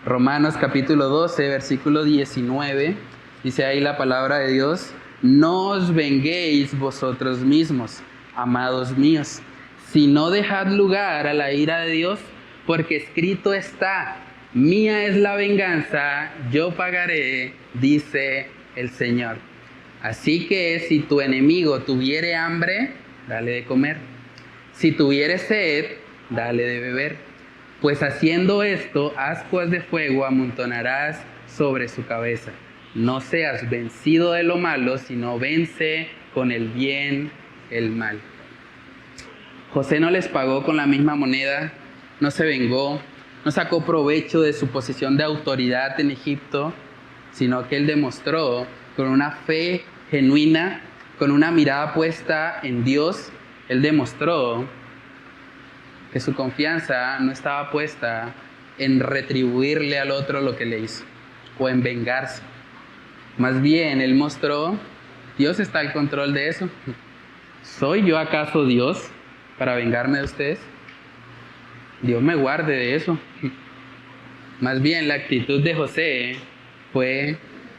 Romanos capítulo 12, versículo 19, dice ahí la palabra de Dios, no os venguéis vosotros mismos, amados míos, sino dejad lugar a la ira de Dios, porque escrito está, mía es la venganza, yo pagaré, dice el Señor. Así que si tu enemigo tuviere hambre, dale de comer. Si tuviere sed, dale de beber. Pues haciendo esto, ascuas de fuego amontonarás sobre su cabeza. No seas vencido de lo malo, sino vence con el bien el mal. José no les pagó con la misma moneda, no se vengó, no sacó provecho de su posición de autoridad en Egipto, sino que él demostró con una fe genuina, con una mirada puesta en Dios, él demostró que su confianza no estaba puesta en retribuirle al otro lo que le hizo o en vengarse. Más bien, él mostró, Dios está al control de eso. ¿Soy yo acaso Dios para vengarme de ustedes? Dios me guarde de eso. Más bien, la actitud de José fue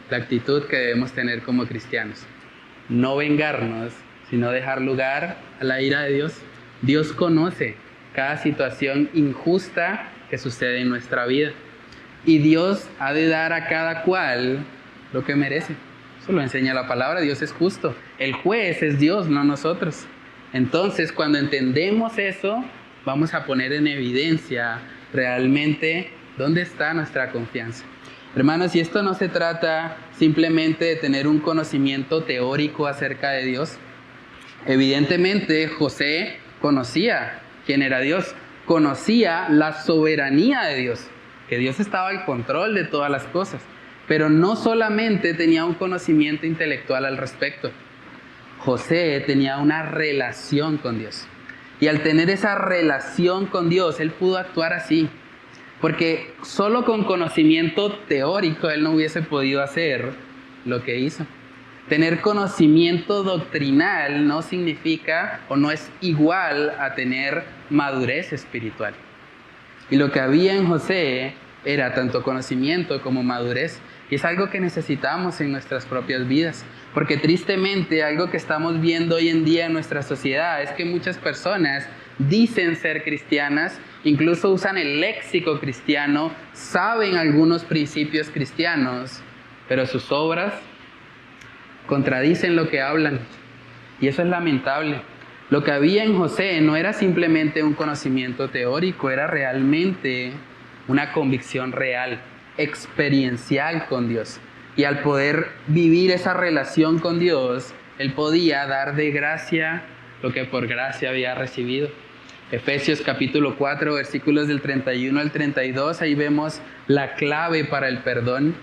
la actitud que debemos tener como cristianos. No vengarnos, sino dejar lugar a la ira de Dios. Dios conoce cada situación injusta que sucede en nuestra vida. Y Dios ha de dar a cada cual lo que merece. Eso lo enseña la palabra. Dios es justo. El juez es Dios, no nosotros. Entonces, cuando entendemos eso, vamos a poner en evidencia realmente dónde está nuestra confianza. Hermanos, y esto no se trata simplemente de tener un conocimiento teórico acerca de Dios. Evidentemente, José conocía quién era Dios, conocía la soberanía de Dios, que Dios estaba al control de todas las cosas, pero no solamente tenía un conocimiento intelectual al respecto. José tenía una relación con Dios. Y al tener esa relación con Dios, él pudo actuar así. Porque solo con conocimiento teórico él no hubiese podido hacer lo que hizo. Tener conocimiento doctrinal no significa o no es igual a tener madurez espiritual. Y lo que había en José era tanto conocimiento como madurez. Y es algo que necesitamos en nuestras propias vidas. Porque tristemente algo que estamos viendo hoy en día en nuestra sociedad es que muchas personas dicen ser cristianas, incluso usan el léxico cristiano, saben algunos principios cristianos, pero sus obras contradicen lo que hablan. Y eso es lamentable. Lo que había en José no era simplemente un conocimiento teórico, era realmente una convicción real, experiencial con Dios. Y al poder vivir esa relación con Dios, él podía dar de gracia lo que por gracia había recibido. Efesios capítulo 4, versículos del 31 al 32, ahí vemos la clave para el perdón.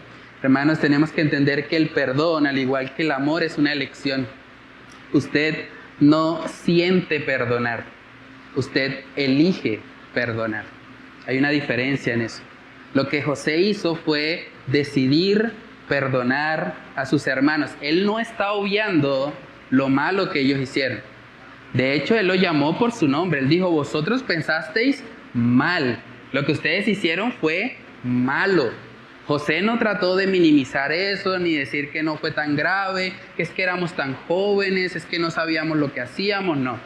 Hermanos, tenemos que entender que el perdón, al igual que el amor, es una elección. Usted no siente perdonar, usted elige perdonar. Hay una diferencia en eso. Lo que José hizo fue decidir perdonar a sus hermanos. Él no está obviando lo malo que ellos hicieron. De hecho, él lo llamó por su nombre. Él dijo, vosotros pensasteis mal. Lo que ustedes hicieron fue malo. José no trató de minimizar eso, ni decir que no fue tan grave, que es que éramos tan jóvenes, es que no sabíamos lo que hacíamos, no.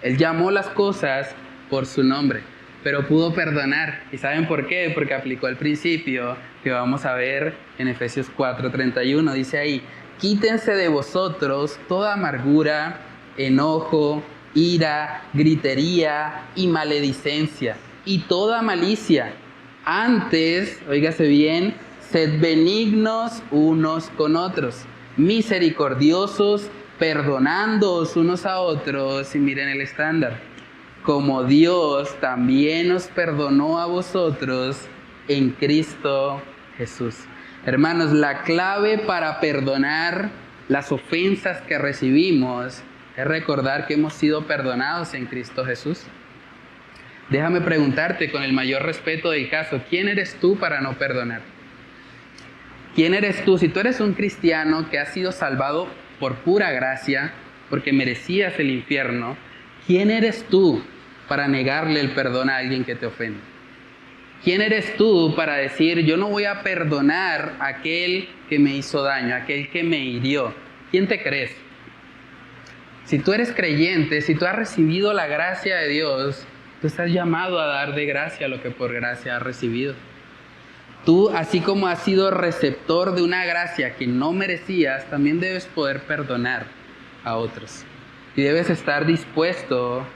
Él llamó las cosas por su nombre, pero pudo perdonar. ¿Y saben por qué? Porque aplicó el principio que vamos a ver en Efesios 4:31. Dice ahí, quítense de vosotros toda amargura, enojo, ira, gritería y maledicencia y toda malicia. Antes, óigase bien, sed benignos unos con otros, misericordiosos, perdonándoos unos a otros, y miren el estándar, como Dios también os perdonó a vosotros en Cristo Jesús. Hermanos, la clave para perdonar las ofensas que recibimos es recordar que hemos sido perdonados en Cristo Jesús. Déjame preguntarte con el mayor respeto del caso, ¿quién eres tú para no perdonar? ¿Quién eres tú? Si tú eres un cristiano que has sido salvado por pura gracia, porque merecías el infierno, ¿quién eres tú para negarle el perdón a alguien que te ofende? ¿Quién eres tú para decir, yo no voy a perdonar a aquel que me hizo daño, a aquel que me hirió? ¿Quién te crees? Si tú eres creyente, si tú has recibido la gracia de Dios, tú estás llamado a dar de gracia lo que por gracia has recibido. Tú, así como has sido receptor de una gracia que no merecías, también debes poder perdonar a otros. Y debes estar dispuesto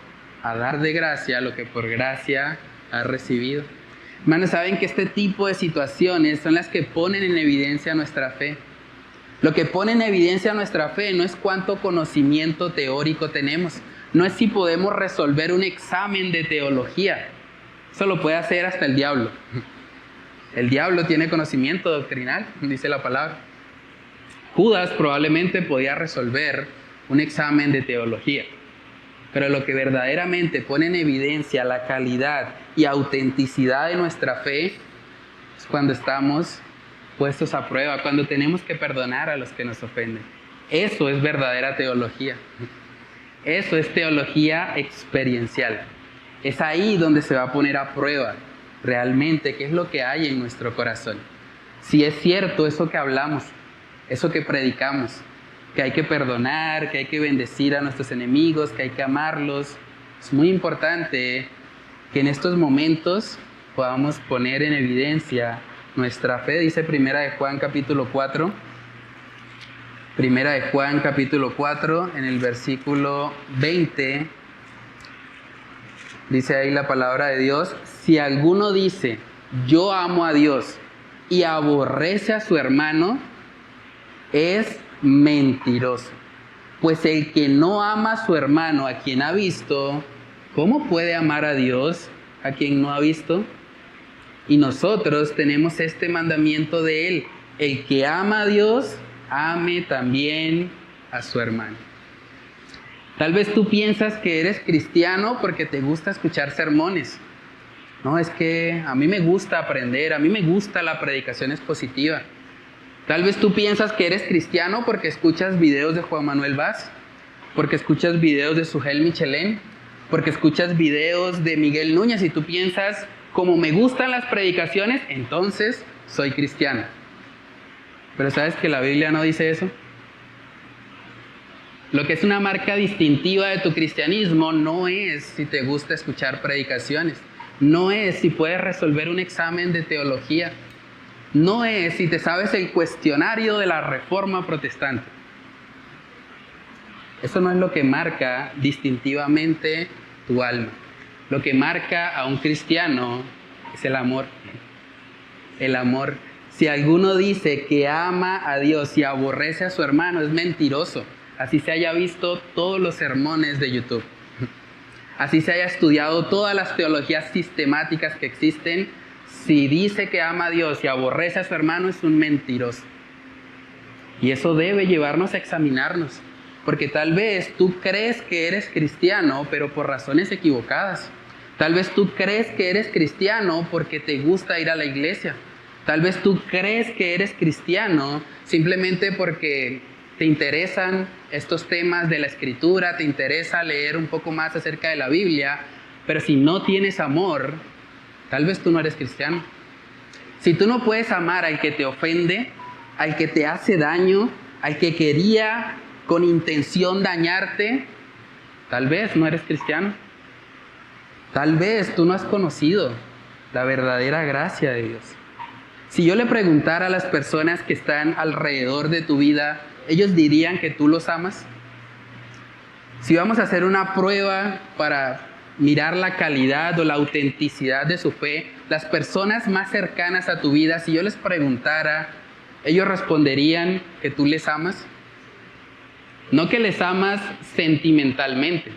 a dar de gracia lo que por gracia has recibido. Hermanos, saben que este tipo de situaciones son las que ponen en evidencia nuestra fe. Lo que pone en evidencia nuestra fe no es cuánto conocimiento teórico tenemos, no es si podemos resolver un examen de teología. Eso lo puede hacer hasta el diablo. El diablo tiene conocimiento doctrinal, dice la palabra. Judas probablemente podía resolver un examen de teología. Pero lo que verdaderamente pone en evidencia la calidad y autenticidad de nuestra fe es cuando estamos puestos a prueba, cuando tenemos que perdonar a los que nos ofenden. Eso es verdadera teología. Eso es teología experiencial. Es ahí donde se va a poner a prueba realmente qué es lo que hay en nuestro corazón. Si es cierto eso que hablamos, eso que predicamos, que hay que perdonar, que hay que bendecir a nuestros enemigos, que hay que amarlos. Es muy importante que en estos momentos podamos poner en evidencia nuestra fe. Dice 1 Juan capítulo 4, Primera de Juan, capítulo 4, en el versículo 20, dice ahí la palabra de Dios: si alguno dice, yo amo a Dios, y aborrece a su hermano, es mentiroso. Pues el que no ama a su hermano, a quien ha visto, ¿cómo puede amar a Dios, a quien no ha visto? Y nosotros tenemos este mandamiento de Él: el que ama a Dios, ame también a su hermano. Tal vez tú piensas que eres cristiano porque te gusta escuchar sermones. No, es que a mí me gusta aprender, a mí me gusta la predicación expositiva. Tal vez tú piensas que eres cristiano porque escuchas videos de Juan Manuel Vaz, porque escuchas videos de Sugel Michelén, porque escuchas videos de Miguel Núñez, y tú piensas, como me gustan las predicaciones, entonces soy cristiano. Pero ¿sabes que la Biblia no dice eso? Lo que es una marca distintiva de tu cristianismo no es si te gusta escuchar predicaciones, no es si puedes resolver un examen de teología, no es si te sabes el cuestionario de la Reforma Protestante. Eso no es lo que marca distintivamente tu alma. Lo que marca a un cristiano es el amor. El amor. Si alguno dice que ama a Dios y aborrece a su hermano, es mentiroso. Así se haya visto todos los sermones de YouTube. Así se haya estudiado todas las teologías sistemáticas que existen. Si dice que ama a Dios y aborrece a su hermano, es un mentiroso. Y eso debe llevarnos a examinarnos. Porque tal vez tú crees que eres cristiano, pero por razones equivocadas. Tal vez tú crees que eres cristiano porque te gusta ir a la iglesia. Tal vez tú crees que eres cristiano simplemente porque te interesan estos temas de la Escritura, te interesa leer un poco más acerca de la Biblia, pero si no tienes amor, tal vez tú no eres cristiano. Si tú no puedes amar al que te ofende, al que te hace daño, al que quería con intención dañarte, tal vez no eres cristiano. Tal vez tú no has conocido la verdadera gracia de Dios. Si yo le preguntara a las personas que están alrededor de tu vida, ¿ellos dirían que tú los amas? Si vamos a hacer una prueba para mirar la calidad o la autenticidad de su fe, las personas más cercanas a tu vida, si yo les preguntara, ¿ellos responderían que tú les amas? No que les amas sentimentalmente,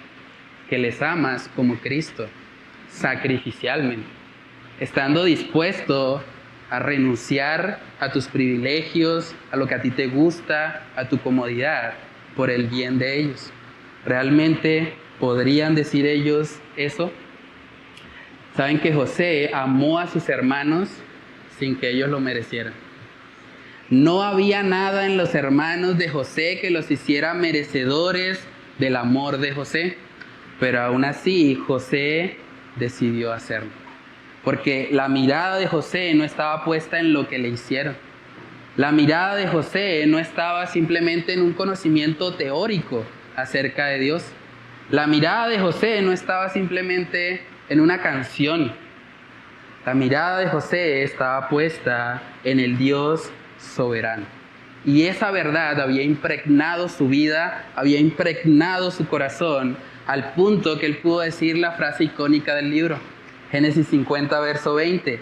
que les amas como Cristo, sacrificialmente, estando dispuesto a renunciar a tus privilegios, a lo que a ti te gusta, a tu comodidad, por el bien de ellos. ¿Realmente podrían decir ellos eso? Saben que José amó a sus hermanos sin que ellos lo merecieran. No había nada en los hermanos de José que los hiciera merecedores del amor de José, pero aún así José decidió hacerlo. Porque la mirada de José no estaba puesta en lo que le hicieron. La mirada de José no estaba simplemente en un conocimiento teórico acerca de Dios. La mirada de José no estaba simplemente en una canción. La mirada de José estaba puesta en el Dios soberano. Y esa verdad había impregnado su vida, había impregnado su corazón, al punto que él pudo decir la frase icónica del libro. Génesis 50, verso 20.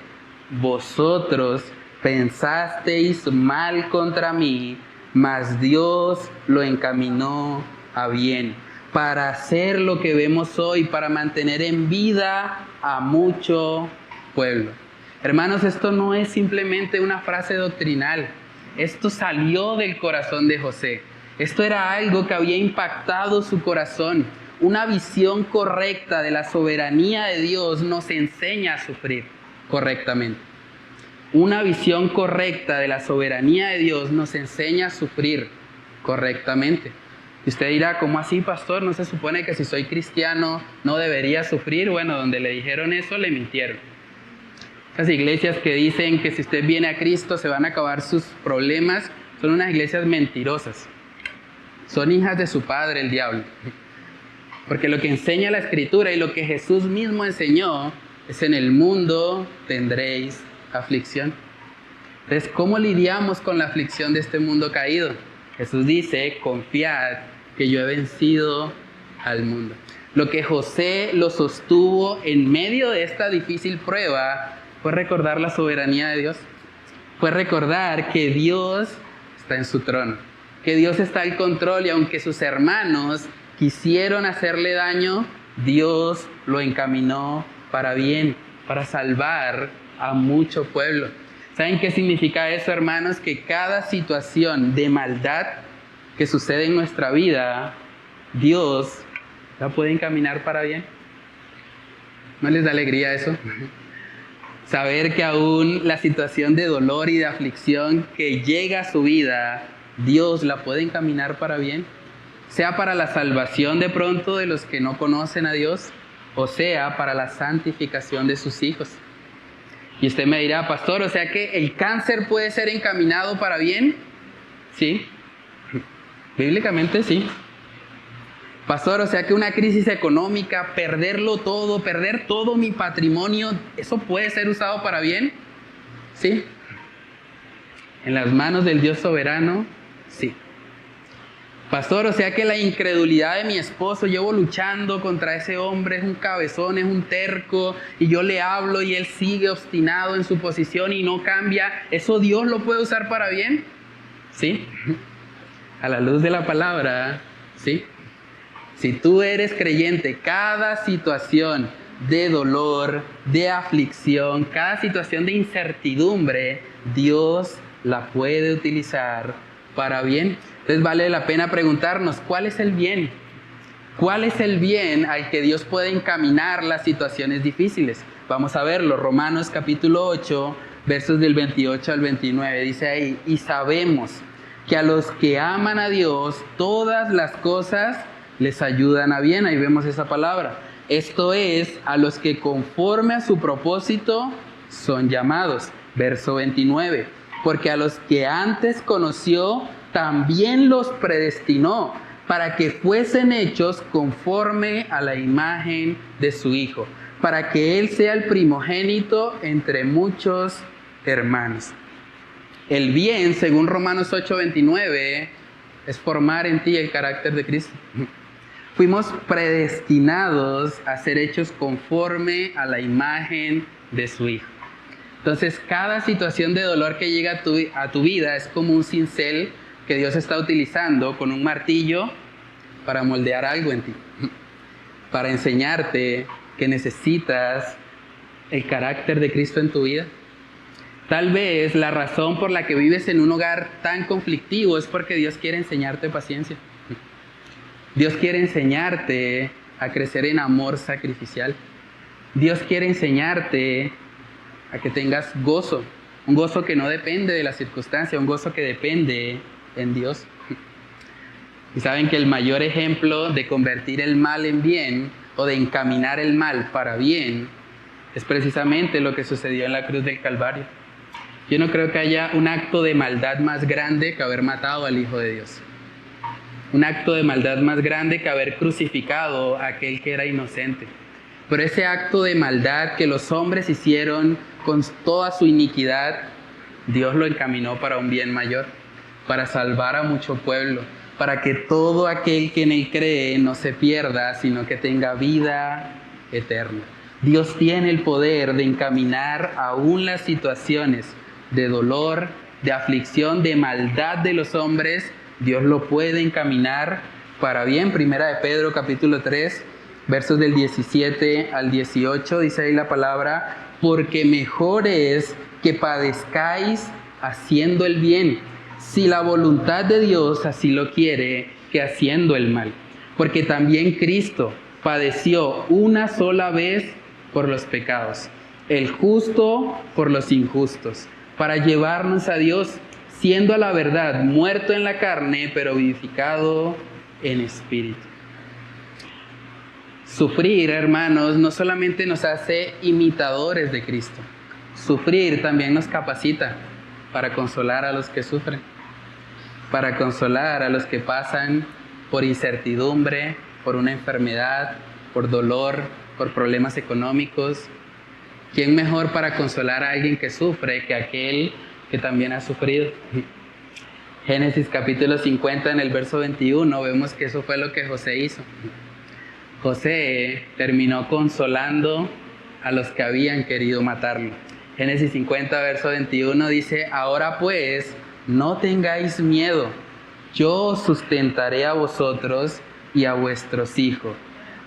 Vosotros pensasteis mal contra mí, mas Dios lo encaminó a bien, para hacer lo que vemos hoy, para mantener en vida a mucho pueblo. Hermanos, esto no es simplemente una frase doctrinal. Esto salió del corazón de José. Esto era algo que había impactado su corazón. Una visión correcta de la soberanía de Dios nos enseña a sufrir correctamente. Una visión correcta de la soberanía de Dios nos enseña a sufrir correctamente. Y usted dirá, ¿cómo así, pastor? ¿No se supone que si soy cristiano no debería sufrir? Bueno, donde le dijeron eso, le mintieron. Esas iglesias que dicen que si usted viene a Cristo se van a acabar sus problemas, son unas iglesias mentirosas. Son hijas de su padre, el diablo. Porque lo que enseña la Escritura y lo que Jesús mismo enseñó es: en el mundo tendréis aflicción. Entonces, ¿cómo lidiamos con la aflicción de este mundo caído? Jesús dice, confiad que yo he vencido al mundo. Lo que José lo sostuvo en medio de esta difícil prueba fue recordar la soberanía de Dios. Fue recordar que Dios está en su trono, que Dios está al control, y aunque sus hermanos quisieron hacerle daño, Dios lo encaminó para bien, para salvar a mucho pueblo. ¿Saben qué significa eso, hermanos? Que cada situación de maldad que sucede en nuestra vida, Dios la puede encaminar para bien. ¿No les da alegría eso? Saber que aún la situación de dolor y de aflicción que llega a su vida, Dios la puede encaminar para bien. Sea para la salvación de pronto de los que no conocen a Dios, o sea para la santificación de sus hijos. Y usted me dirá, pastor, o sea que el cáncer puede ser encaminado para bien. Sí, bíblicamente sí. Pastor, o sea que una crisis económica, perder todo mi patrimonio, ¿eso puede ser usado para bien? Sí. En las manos del Dios soberano, sí. Pastor, o sea que la incredulidad de mi esposo, llevo luchando contra ese hombre, es un cabezón, es un terco, y yo le hablo y él sigue obstinado en su posición y no cambia, ¿eso Dios lo puede usar para bien? Sí. A la luz de la palabra, sí. Si tú eres creyente, cada situación de dolor, de aflicción, cada situación de incertidumbre, Dios la puede utilizar para bien. Entonces vale la pena preguntarnos, ¿cuál es el bien? ¿Cuál es el bien al que Dios puede encaminar las situaciones difíciles? Vamos a verlo, Romanos capítulo 8, versos del 28 al 29, dice ahí, y sabemos que a los que aman a Dios, todas las cosas les ayudan a bien. Ahí vemos esa palabra. Esto es, a los que conforme a su propósito son llamados. Verso 29. Porque a los que antes conoció, también los predestinó para que fuesen hechos conforme a la imagen de su Hijo, para que Él sea el primogénito entre muchos hermanos. El bien, según Romanos 8:29, es formar en ti el carácter de Cristo. Fuimos predestinados a ser hechos conforme a la imagen de su Hijo. Entonces, cada situación de dolor que llega a tu vida es como un cincel que Dios está utilizando con un martillo para moldear algo en ti, para enseñarte que necesitas el carácter de Cristo en tu vida. Tal vez la razón por la que vives en un hogar tan conflictivo es porque Dios quiere enseñarte paciencia. Dios quiere enseñarte a crecer en amor sacrificial. Dios quiere enseñarte a que tengas gozo, un gozo que no depende de la circunstancia, un gozo que depende en Dios. Y saben que el mayor ejemplo de convertir el mal en bien o de encaminar el mal para bien es precisamente lo que sucedió en la cruz del Calvario. Yo no creo que haya un acto de maldad más grande que haber matado al Hijo de Dios. Un acto de maldad más grande que haber crucificado a aquel que era inocente. Pero ese acto de maldad que los hombres hicieron con toda su iniquidad, Dios lo encaminó para un bien mayor, para salvar a mucho pueblo, para que todo aquel que en Él cree no se pierda, sino que tenga vida eterna. Dios tiene el poder de encaminar aún las situaciones de dolor, de aflicción, de maldad de los hombres. Dios lo puede encaminar para bien. Primera de Pedro capítulo 3, versos del 17 al 18, dice ahí la palabra, porque mejor es que padezcáis haciendo el bien, si la voluntad de Dios así lo quiere, que haciendo el mal. Porque también Cristo padeció una sola vez por los pecados, el justo por los injustos, para llevarnos a Dios, siendo a la verdad muerto en la carne, pero vivificado en espíritu. Sufrir, hermanos, no solamente nos hace imitadores de Cristo. Sufrir también nos capacita para consolar a los que sufren, para consolar a los que pasan por incertidumbre, por una enfermedad, por dolor, por problemas económicos. ¿Quién mejor para consolar a alguien que sufre que aquel que también ha sufrido? Génesis capítulo 50 en el verso 21 vemos que eso fue lo que José hizo. José terminó consolando a los que habían querido matarlo. Génesis 50 verso 21 dice: ahora pues no tengáis miedo, yo os sustentaré a vosotros y a vuestros hijos.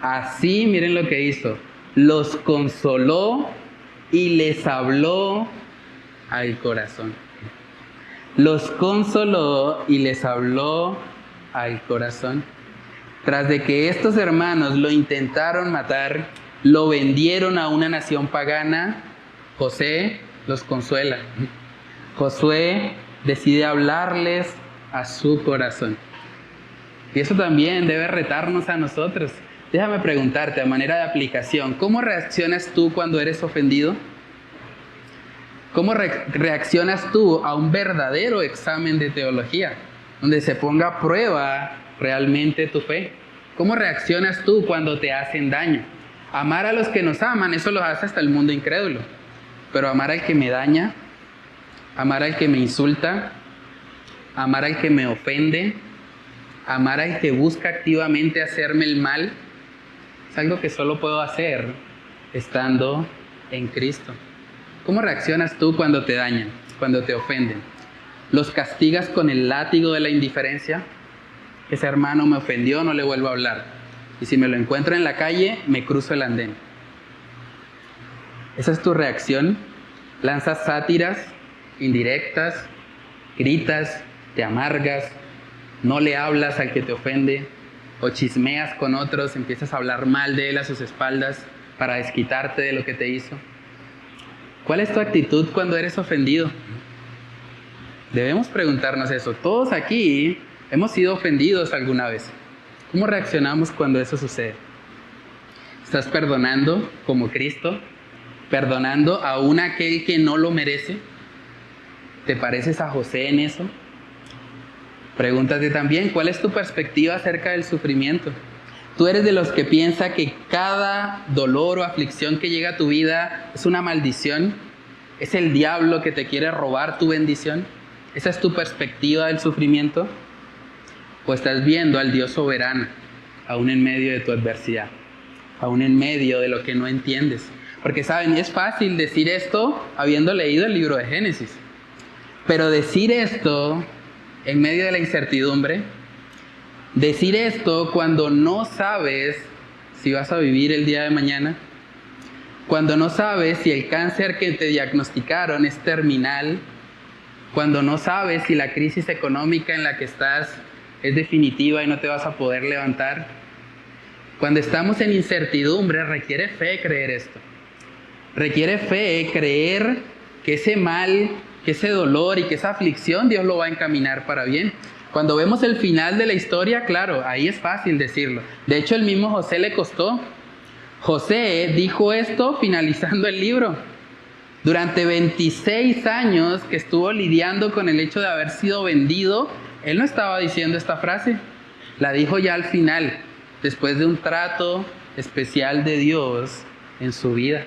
Así, miren lo que hizo, los consoló y les habló al corazón. Los consoló y les habló al corazón. Tras de que estos hermanos lo intentaron matar, lo vendieron a una nación pagana, José los consuela. Josué decide hablarles a su corazón. Y eso también debe retarnos a nosotros. Déjame preguntarte a manera de aplicación, ¿cómo reaccionas tú cuando eres ofendido? ¿Cómo reaccionas tú a un verdadero examen de teología, donde se ponga a prueba realmente tu fe? ¿Cómo reaccionas tú cuando te hacen daño? Amar a los que nos aman, eso lo hace hasta el mundo incrédulo. Pero amar al que me daña, amar al que me insulta, amar al que me ofende, amar al que busca activamente hacerme el mal, es algo que solo puedo hacer estando en Cristo. ¿Cómo reaccionas tú cuando te dañan, cuando te ofenden? ¿Los castigas con el látigo de la indiferencia? Ese hermano me ofendió, no le vuelvo a hablar. Y si me lo encuentro en la calle, me cruzo el andén. ¿Esa es tu reacción? ¿Lanzas sátiras, indirectas, gritas, te amargas, no le hablas al que te ofende, o chismeas con otros, empiezas a hablar mal de él a sus espaldas para desquitarte de lo que te hizo? ¿Cuál es tu actitud cuando eres ofendido? Debemos preguntarnos eso. Todos aquí hemos sido ofendidos alguna vez. ¿Cómo reaccionamos cuando eso sucede? ¿Estás perdonando como Cristo? ¿Perdonando aún a aquel que no lo merece? ¿Te pareces a José en eso? Pregúntate también, ¿cuál es tu perspectiva acerca del sufrimiento? ¿Tú eres de los que piensa que cada dolor o aflicción que llega a tu vida es una maldición? ¿Es el diablo que te quiere robar tu bendición? ¿Esa es tu perspectiva del sufrimiento? ¿O estás viendo al Dios soberano, aún en medio de tu adversidad, aún en medio de lo que no entiendes? Porque saben, es fácil decir esto habiendo leído el libro de Génesis, pero decir esto en medio de la incertidumbre, decir esto cuando no sabes si vas a vivir el día de mañana, cuando no sabes si el cáncer que te diagnosticaron es terminal, cuando no sabes si la crisis económica en la que estás es definitiva y no te vas a poder levantar. Cuando estamos en incertidumbre, requiere fe creer esto. Requiere fe creer que ese mal, que ese dolor y que esa aflicción Dios lo va a encaminar para bien. Cuando vemos el final de la historia, claro, ahí es fácil decirlo. De hecho, el mismo José le costó. José dijo esto finalizando el libro. Durante 26 años que estuvo lidiando con el hecho de haber sido vendido, él no estaba diciendo esta frase. La dijo ya al final, después de un trato especial de Dios en su vida.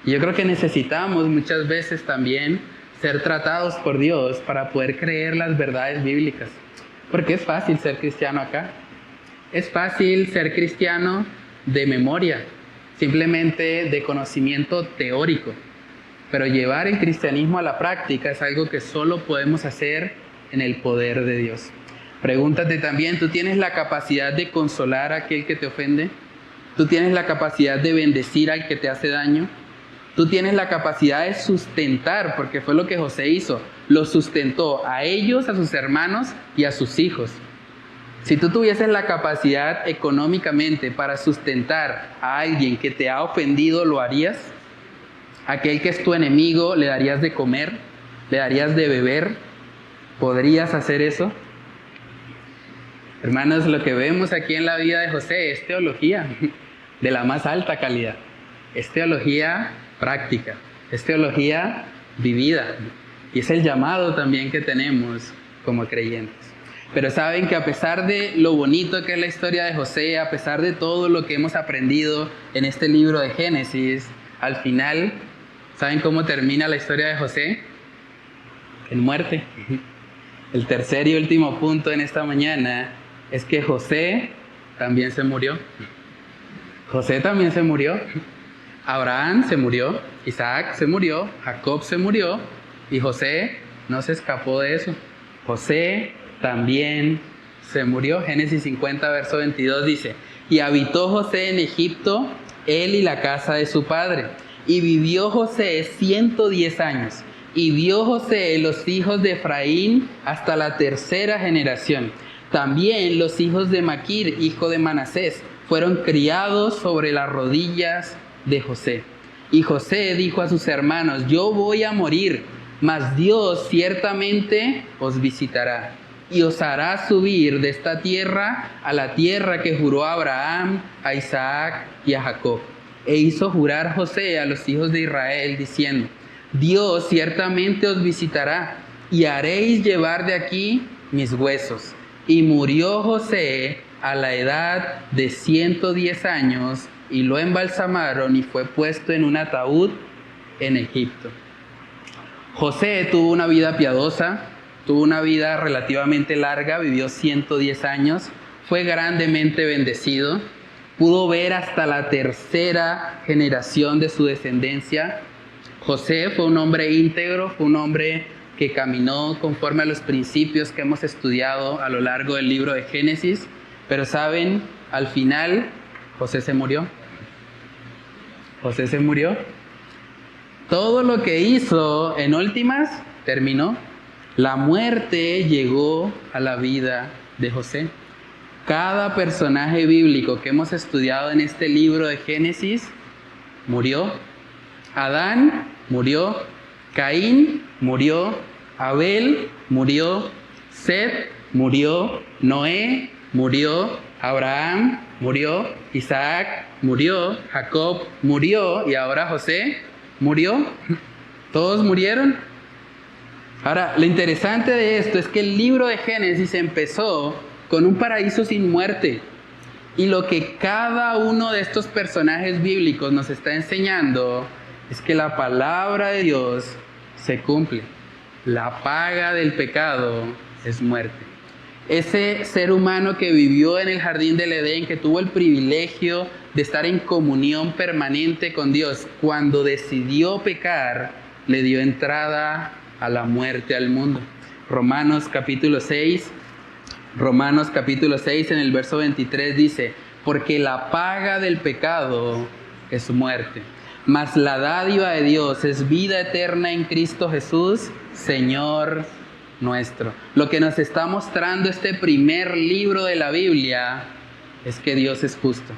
Y yo creo que necesitamos muchas veces también ser tratados por Dios para poder creer las verdades bíblicas. Porque es fácil ser cristiano acá. Es fácil ser cristiano de memoria, simplemente de conocimiento teórico. Pero llevar el cristianismo a la práctica es algo que solo podemos hacer en el poder de Dios. Pregúntate también, ¿tú tienes la capacidad de consolar a aquel que te ofende? ¿Tú tienes la capacidad de bendecir al que te hace daño? Tú tienes la capacidad de sustentar, porque fue lo que José hizo. Los sustentó a ellos, a sus hermanos y a sus hijos. Si tú tuvieses la capacidad económicamente para sustentar a alguien que te ha ofendido, ¿lo harías? Aquel que es tu enemigo, ¿le darías de comer? ¿Le darías de beber? ¿Podrías hacer eso? Hermanos, lo que vemos aquí en la vida de José es teología de la más alta calidad. Es teología práctica, es teología vivida. Y es el llamado también que tenemos como creyentes. Pero saben que a pesar de lo bonito que es la historia de José, a pesar de todo lo que hemos aprendido en este libro de Génesis, al final, ¿saben cómo termina la historia de José? En muerte. El tercer y último punto en esta mañana es que José también se murió. José también se murió. Abraham se murió, Isaac se murió, Jacob se murió y José no se escapó de eso. José también se murió. Génesis 50, verso 22 dice: y habitó José en Egipto, él y la casa de su padre. Y vivió José 110 años. Y vio José los hijos de Efraín hasta la tercera generación. También los hijos de Maquir, hijo de Manasés, fueron criados sobre las rodillas de José. Y José dijo a sus hermanos: yo voy a morir, mas Dios ciertamente os visitará y os hará subir de esta tierra a la tierra que juró a Abraham, a Isaac y a Jacob. E hizo jurar José a los hijos de Israel, diciendo: Dios ciertamente os visitará y haréis llevar de aquí mis huesos. Y murió José a la edad de 110 años y lo embalsamaron y fue puesto en un ataúd en Egipto. José tuvo una vida piadosa, tuvo una vida relativamente larga, vivió 110 años, fue grandemente bendecido, pudo ver hasta la tercera generación de su descendencia. José fue un hombre íntegro, fue un hombre que caminó conforme a los principios que hemos estudiado a lo largo del libro de Génesis. Pero saben, al final José se murió. José se murió. Todo lo que hizo en últimas terminó. La muerte llegó a la vida de José. Cada personaje bíblico que hemos estudiado en este libro de Génesis murió. Adán murió, Caín murió, Abel murió, Set murió, Noé murió, Abraham murió, Isaac murió, Jacob murió y ahora José murió. Todos murieron. Ahora, lo interesante de esto es que el libro de Génesis empezó con un paraíso sin muerte. Y lo que cada uno de estos personajes bíblicos nos está enseñando es que la palabra de Dios se cumple. La paga del pecado es muerte. Ese ser humano que vivió en el jardín del Edén, que tuvo el privilegio de estar en comunión permanente con Dios, cuando decidió pecar, le dio entrada a la muerte al mundo. Romanos capítulo 6 en el verso 23 dice: porque la paga del pecado es muerte, mas la dádiva de Dios es vida eterna en Cristo Jesús, Señor nuestro. Lo que nos está mostrando este primer libro de la Biblia es que Dios es justo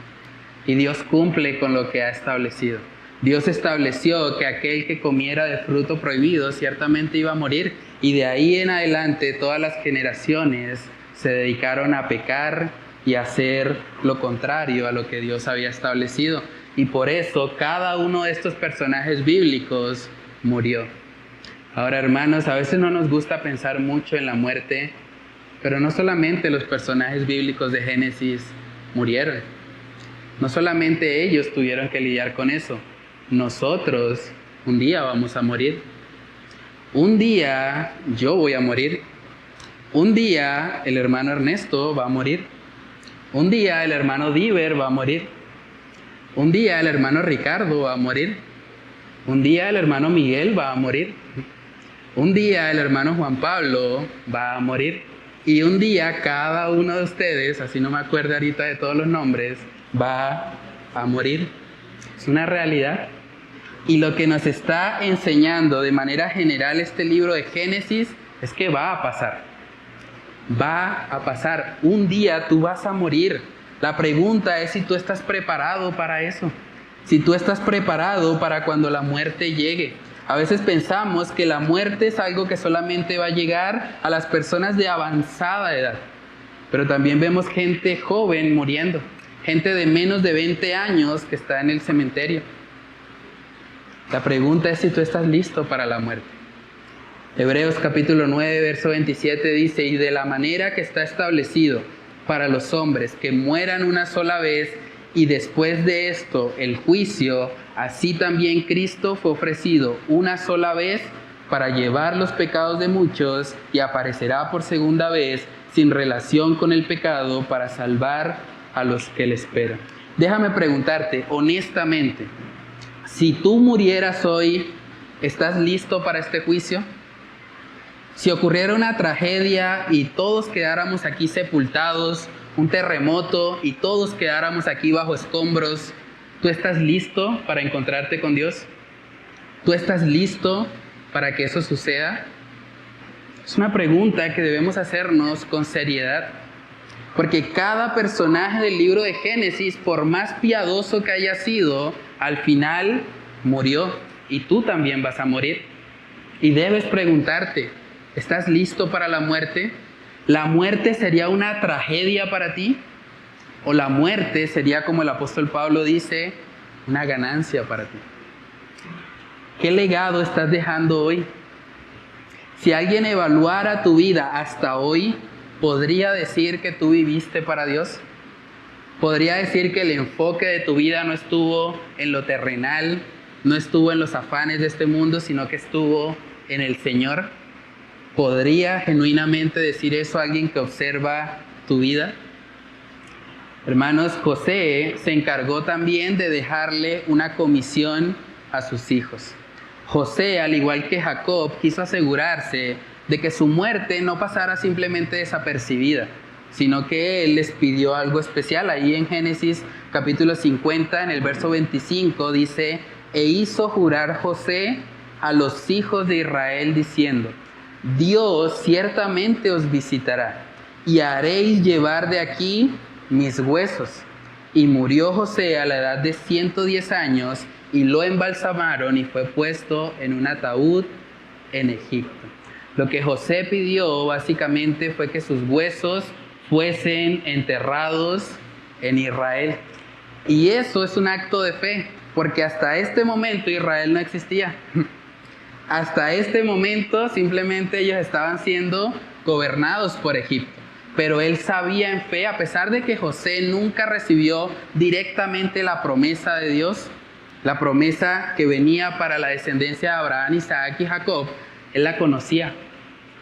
y Dios cumple con lo que ha establecido. Dios estableció que aquel que comiera de fruto prohibido ciertamente iba a morir, y de ahí en adelante todas las generaciones se dedicaron a pecar y a hacer lo contrario a lo que Dios había establecido. Y por eso cada uno de estos personajes bíblicos murió. Ahora, hermanos, a veces no nos gusta pensar mucho en la muerte, pero no solamente los personajes bíblicos de Génesis murieron. No solamente ellos tuvieron que lidiar con eso. Nosotros un día vamos a morir. Un día yo voy a morir. Un día el hermano Ernesto va a morir. Un día el hermano Diver va a morir. Un día el hermano Ricardo va a morir. Un día el hermano Miguel va a morir. Un día el hermano Juan Pablo va a morir. Y un día cada uno de ustedes, así no me acuerdo ahorita de todos los nombres, va a morir. Es una realidad. Y lo que nos está enseñando de manera general este libro de Génesis es que va a pasar. Va a pasar. Un día tú vas a morir. La pregunta es si tú estás preparado para eso. Si tú estás preparado para cuando la muerte llegue. A veces pensamos que la muerte es algo que solamente va a llegar a las personas de avanzada edad. Pero también vemos gente joven muriendo. Gente de menos de 20 años que está en el cementerio. La pregunta es si tú estás listo para la muerte. Hebreos capítulo 9, verso 27 dice: y de la manera que está establecido para los hombres que mueran una sola vez y después de esto el juicio, así también Cristo fue ofrecido una sola vez para llevar los pecados de muchos y aparecerá por segunda vez sin relación con el pecado para salvar a los que le esperan. Déjame preguntarte honestamente, si tú murieras hoy, ¿estás listo para este juicio? Si ocurriera una tragedia y todos quedáramos aquí sepultados, un terremoto y todos quedáramos aquí bajo escombros, ¿tú estás listo para encontrarte con Dios? ¿Tú estás listo para que eso suceda? Es una pregunta que debemos hacernos con seriedad, porque cada personaje del libro de Génesis, por más piadoso que haya sido, al final murió y tú también vas a morir. Y debes preguntarte, ¿estás listo para la muerte? ¿La muerte sería una tragedia para ti? ¿O la muerte sería, como el apóstol Pablo dice, una ganancia para ti? ¿Qué legado estás dejando hoy? Si alguien evaluara tu vida hasta hoy, ¿podría decir que tú viviste para Dios? ¿Podría decir que el enfoque de tu vida no estuvo en lo terrenal, no estuvo en los afanes de este mundo, sino que estuvo en el Señor? ¿Podría genuinamente decir eso alguien que observa tu vida? Hermanos, José se encargó también de dejarle una comisión a sus hijos. José, al igual que Jacob, quiso asegurarse de que su muerte no pasara simplemente desapercibida, sino que él les pidió algo especial. Ahí en Génesis capítulo 50, en el verso 25, dice: e hizo jurar José a los hijos de Israel diciendo: Dios ciertamente os visitará y haréis llevar de aquí mis huesos. Y murió José a la edad de 110 años y lo embalsamaron y fue puesto en un ataúd en Egipto. Lo que José pidió básicamente fue que sus huesos fuesen enterrados en Israel. Y eso es un acto de fe, porque hasta este momento Israel no existía. Hasta este momento simplemente ellos estaban siendo gobernados por Egipto. Pero él sabía en fe, a pesar de que José nunca recibió directamente la promesa de Dios, la promesa que venía para la descendencia de Abraham, Isaac y Jacob, él la conocía.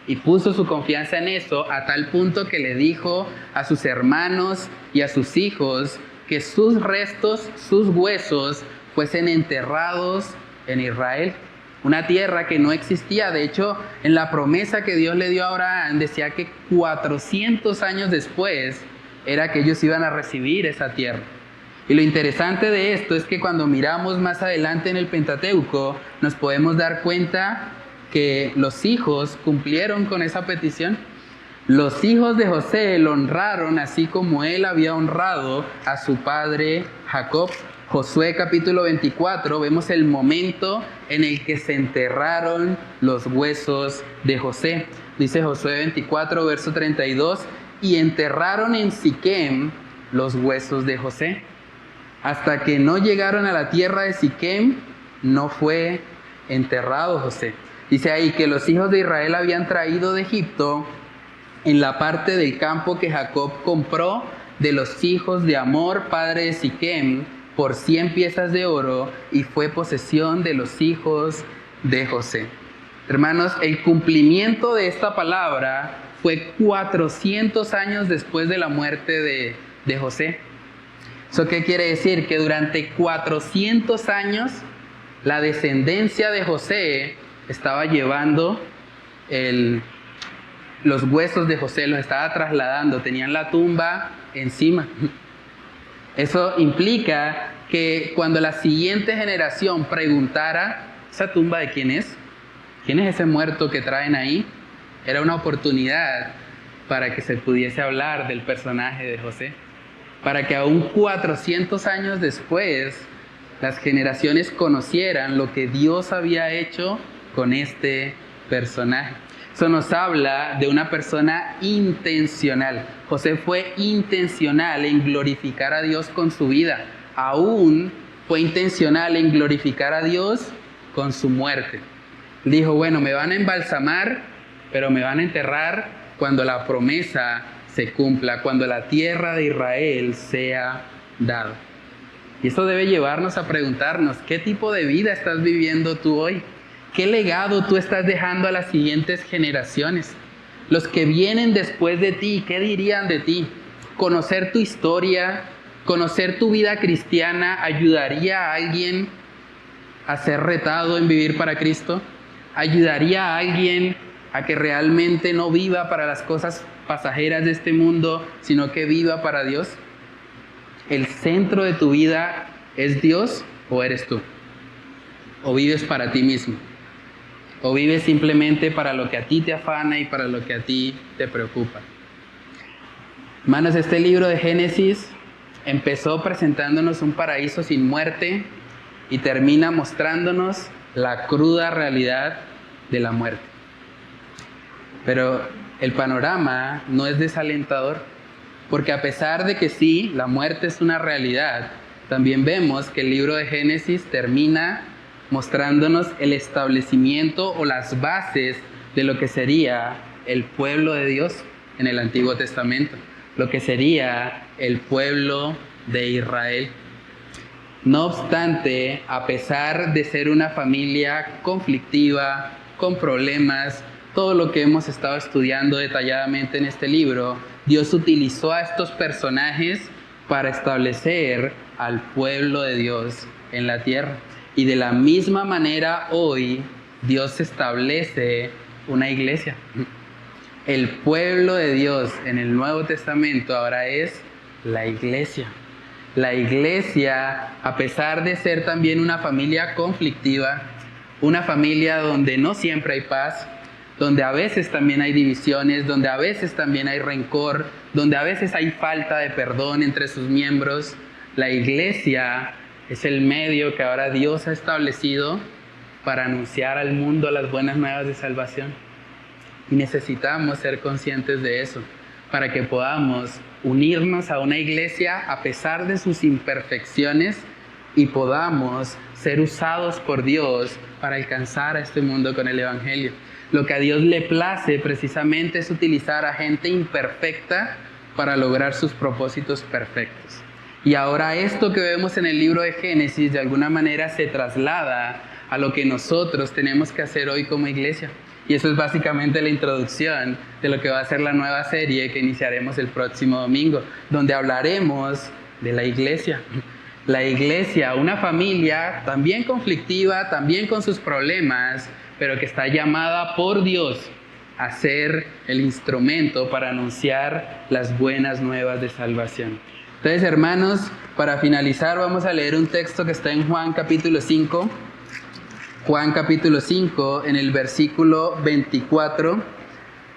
Y puso su confianza en eso a tal punto que le dijo a sus hermanos y a sus hijos que sus restos, sus huesos, fuesen enterrados en Israel, una tierra que no existía. De hecho, en la promesa que Dios le dio a Abraham, decía que 400 años después era que ellos iban a recibir esa tierra. Y lo interesante de esto es que cuando miramos más adelante en el Pentateuco, nos podemos dar cuenta que los hijos cumplieron con esa petición. Los hijos de José lo honraron así como él había honrado a su padre Jacob. Josué capítulo 24, vemos el momento en el que se enterraron los huesos de José. Dice Josué 24, verso 32, y enterraron en Siquem los huesos de José. Hasta que no llegaron a la tierra de Siquem, no fue enterrado José. Dice ahí que los hijos de Israel habían traído de Egipto en la parte del campo que Jacob compró de los hijos de Hamor, padre de Siquem, por 100 piezas de oro, y fue posesión de los hijos de José. Hermanos, el cumplimiento de esta palabra fue 400 años después de la muerte de José. ¿Eso qué quiere decir? Que durante 400 años la descendencia de José estaba llevando los huesos de José, los estaba trasladando, tenían la tumba encima. Eso implica que cuando la siguiente generación preguntara: ¿esa tumba de quién es? ¿Quién es ese muerto que traen ahí? Era una oportunidad para que se pudiese hablar del personaje de José, para que aún 400 años después las generaciones conocieran lo que Dios había hecho con este personaje. Eso nos habla de una persona intencional. José fue intencional en glorificar a Dios con su vida. Aún fue intencional en glorificar a Dios con su muerte. Dijo: bueno, me van a embalsamar, pero me van a enterrar cuando la promesa se cumpla, cuando la tierra de Israel sea dada. Y eso debe llevarnos a preguntarnos: ¿qué tipo de vida estás viviendo tú hoy? ¿Qué legado tú estás dejando a las siguientes generaciones? Los que vienen después de ti, ¿qué dirían de ti? Conocer tu historia, conocer tu vida cristiana, ¿ayudaría a alguien a ser retado en vivir para Cristo? ¿Ayudaría a alguien a que realmente no viva para las cosas pasajeras de este mundo, sino que viva para Dios? ¿El centro de tu vida es Dios o eres tú? ¿O vives para ti mismo? ¿O vives simplemente para lo que a ti te afana y para lo que a ti te preocupa? Hermanos, este libro de Génesis empezó presentándonos un paraíso sin muerte y termina mostrándonos la cruda realidad de la muerte. Pero el panorama no es desalentador, porque a pesar de que sí, la muerte es una realidad, también vemos que el libro de Génesis termina mostrándonos el establecimiento o las bases de lo que sería el pueblo de Dios en el Antiguo Testamento, lo que sería el pueblo de Israel. No obstante, a pesar de ser una familia conflictiva, con problemas, todo lo que hemos estado estudiando detalladamente en este libro, Dios utilizó a estos personajes para establecer al pueblo de Dios en la tierra. Y de la misma manera hoy Dios establece una iglesia. El pueblo de Dios en el Nuevo Testamento ahora es la iglesia. La iglesia, a pesar de ser también una familia conflictiva, una familia donde no siempre hay paz, donde a veces también hay divisiones, donde a veces también hay rencor, donde a veces hay falta de perdón entre sus miembros, la iglesia es el medio que ahora Dios ha establecido para anunciar al mundo las buenas nuevas de salvación. Y necesitamos ser conscientes de eso, para que podamos unirnos a una iglesia a pesar de sus imperfecciones y podamos ser usados por Dios para alcanzar a este mundo con el Evangelio. Lo que a Dios le place precisamente es utilizar a gente imperfecta para lograr sus propósitos perfectos. Y ahora esto que vemos en el libro de Génesis de alguna manera se traslada a lo que nosotros tenemos que hacer hoy como iglesia. Y eso es básicamente la introducción de lo que va a ser la nueva serie que iniciaremos el próximo domingo, donde hablaremos de la iglesia. La iglesia, una familia también conflictiva, también con sus problemas, pero que está llamada por Dios a ser el instrumento para anunciar las buenas nuevas de salvación. Entonces, hermanos, para finalizar vamos a leer un texto que está en Juan capítulo 5. Juan capítulo 5, en el versículo 24,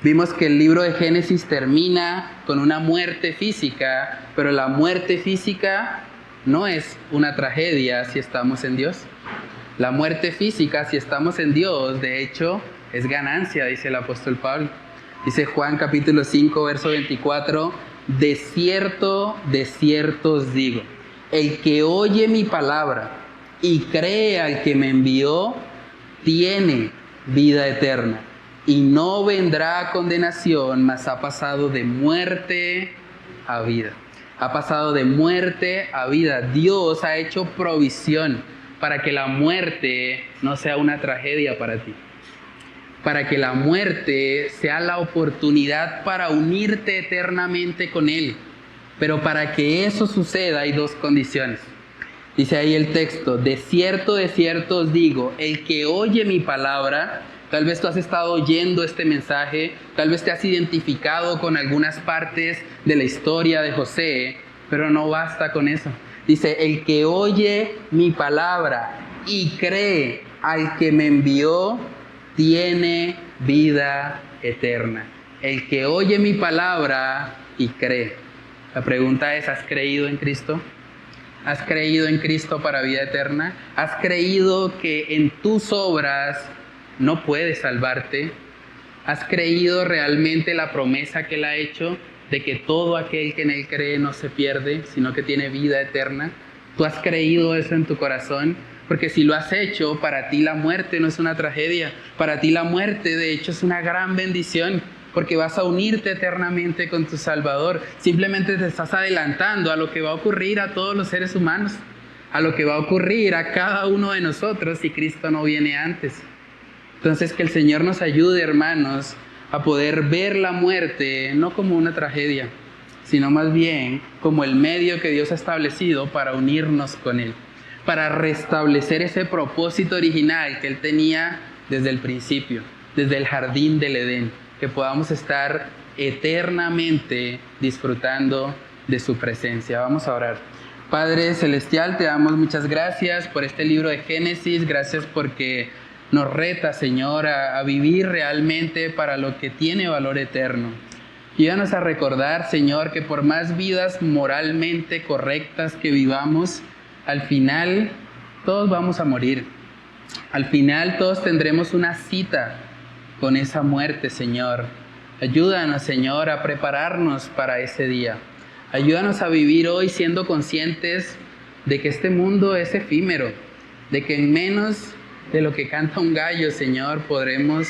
vimos que el libro de Génesis termina con una muerte física, pero la muerte física no es una tragedia si estamos en Dios. La muerte física, si estamos en Dios, de hecho, es ganancia, dice el apóstol Pablo. Dice Juan capítulo 5, verso 24, de cierto os digo, el que oye mi palabra y cree al que me envió, tiene vida eterna y no vendrá a condenación, mas ha pasado de muerte a vida. Ha pasado de muerte a vida. Dios ha hecho provisión para que la muerte no sea una tragedia para ti. Para que la muerte sea la oportunidad para unirte eternamente con Él. Pero para que eso suceda hay dos condiciones. Dice ahí el texto, de cierto os digo, el que oye mi palabra, tal vez tú has estado oyendo este mensaje, tal vez te has identificado con algunas partes de la historia de José, pero no basta con eso. Dice, el que oye mi palabra y cree al que me envió, tiene vida eterna. El que oye mi palabra y cree. La pregunta es, ¿has creído en Cristo? ¿Has creído en Cristo para vida eterna? ¿Has creído que en tus obras no puedes salvarte? ¿Has creído realmente la promesa que Él ha hecho de que todo aquel que en Él cree no se pierde, sino que tiene vida eterna? ¿Tú has creído eso en tu corazón? Porque si lo has hecho, para ti la muerte no es una tragedia. Para ti la muerte, de hecho, es una gran bendición, porque vas a unirte eternamente con tu Salvador. Simplemente te estás adelantando a lo que va a ocurrir a todos los seres humanos, a lo que va a ocurrir a cada uno de nosotros si Cristo no viene antes. Entonces que el Señor nos ayude, hermanos, a poder ver la muerte no como una tragedia, sino más bien como el medio que Dios ha establecido para unirnos con Él, para restablecer ese propósito original que Él tenía desde el principio, desde el jardín del Edén, que podamos estar eternamente disfrutando de su presencia. Vamos a orar. Padre Celestial, te damos muchas gracias por este libro de Génesis, gracias porque nos reta, Señor, a vivir realmente para lo que tiene valor eterno. Ayúdanos a recordar, Señor, que por más vidas moralmente correctas que vivamos, al final todos vamos a morir. Al final todos tendremos una cita con esa muerte, Señor. Ayúdanos, Señor, a prepararnos para ese día. Ayúdanos a vivir hoy siendo conscientes de que este mundo es efímero, de que en menos de lo que canta un gallo, Señor, podremos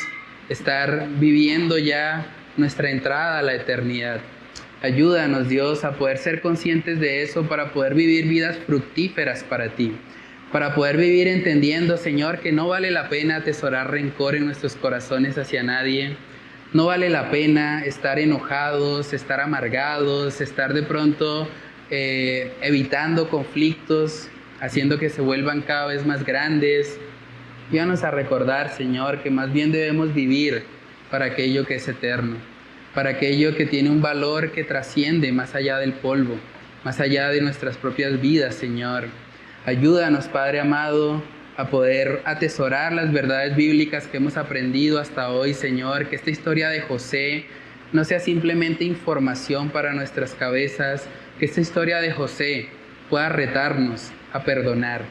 estar viviendo ya nuestra entrada a la eternidad. Ayúdanos, Dios, a poder ser conscientes de eso para poder vivir vidas fructíferas para ti, para poder vivir entendiendo, Señor, que no vale la pena atesorar rencor en nuestros corazones hacia nadie. No vale la pena estar enojados, estar amargados, estar de pronto evitando conflictos, haciendo que se vuelvan cada vez más grandes. Ayúdanos a recordar, Señor, que más bien debemos vivir para aquello que es eterno, para aquello que tiene un valor que trasciende más allá del polvo, más allá de nuestras propias vidas, Señor. Ayúdanos, Padre amado, a poder atesorar las verdades bíblicas que hemos aprendido hasta hoy, Señor, que esta historia de José no sea simplemente información para nuestras cabezas, que esta historia de José pueda retarnos a perdonar,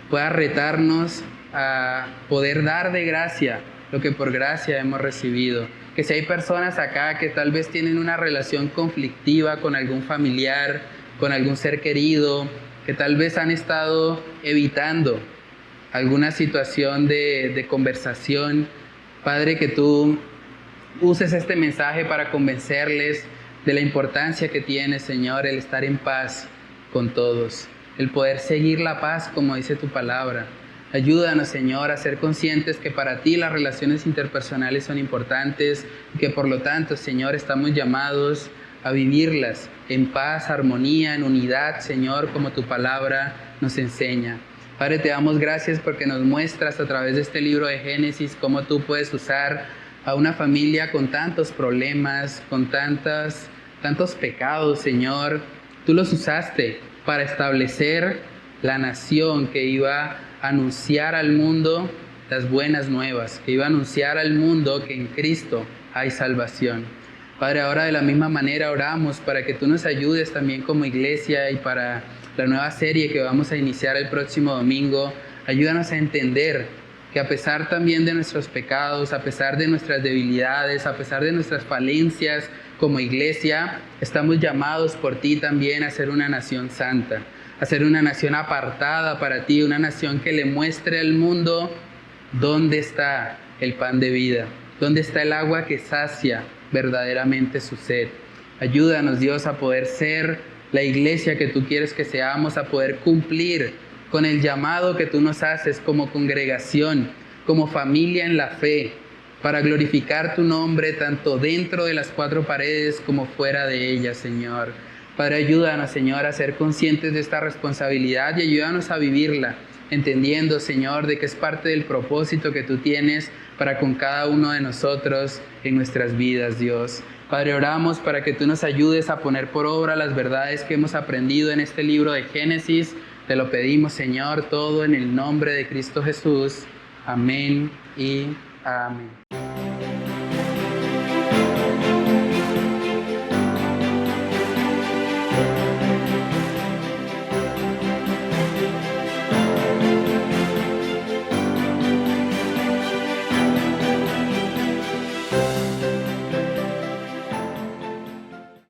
pueda retarnos a poder dar de gracia lo que por gracia hemos recibido. Que si hay personas acá que tal vez tienen una relación conflictiva con algún familiar, con algún ser querido, que tal vez han estado evitando alguna situación de conversación, Padre, que tú uses este mensaje para convencerles de la importancia que tiene, Señor, el estar en paz con todos, el poder seguir la paz como dice tu palabra. Ayúdanos, Señor, a ser conscientes que para ti las relaciones interpersonales son importantes y que por lo tanto, Señor, estamos llamados a vivirlas en paz, armonía, en unidad, Señor, como tu palabra nos enseña. Padre, te damos gracias porque nos muestras a través de este libro de Génesis cómo tú puedes usar a una familia con tantos problemas, con tantos pecados, Señor. Tú los usaste para establecer la nación que iba a anunciar al mundo las buenas nuevas, que iba a anunciar al mundo que en Cristo hay salvación. Padre, ahora de la misma manera oramos para que tú nos ayudes también como iglesia y para la nueva serie que vamos a iniciar el próximo domingo. Ayúdanos a entender que a pesar también de nuestros pecados, a pesar de nuestras debilidades, a pesar de nuestras falencias como iglesia, estamos llamados por ti también a ser una nación santa, a ser una nación apartada para ti, una nación que le muestre al mundo dónde está el pan de vida, dónde está el agua que sacia verdaderamente su sed. Ayúdanos, Dios, a poder ser la iglesia que tú quieres que seamos, a poder cumplir con el llamado que tú nos haces como congregación, como familia en la fe, para glorificar tu nombre tanto dentro de las cuatro paredes como fuera de ellas, Señor. Padre, ayúdanos, Señor, a ser conscientes de esta responsabilidad y ayúdanos a vivirla, entendiendo, Señor, de que es parte del propósito que tú tienes para con cada uno de nosotros en nuestras vidas, Dios. Padre, oramos para que tú nos ayudes a poner por obra las verdades que hemos aprendido en este libro de Génesis. Te lo pedimos, Señor, todo en el nombre de Cristo Jesús. Amén y amén.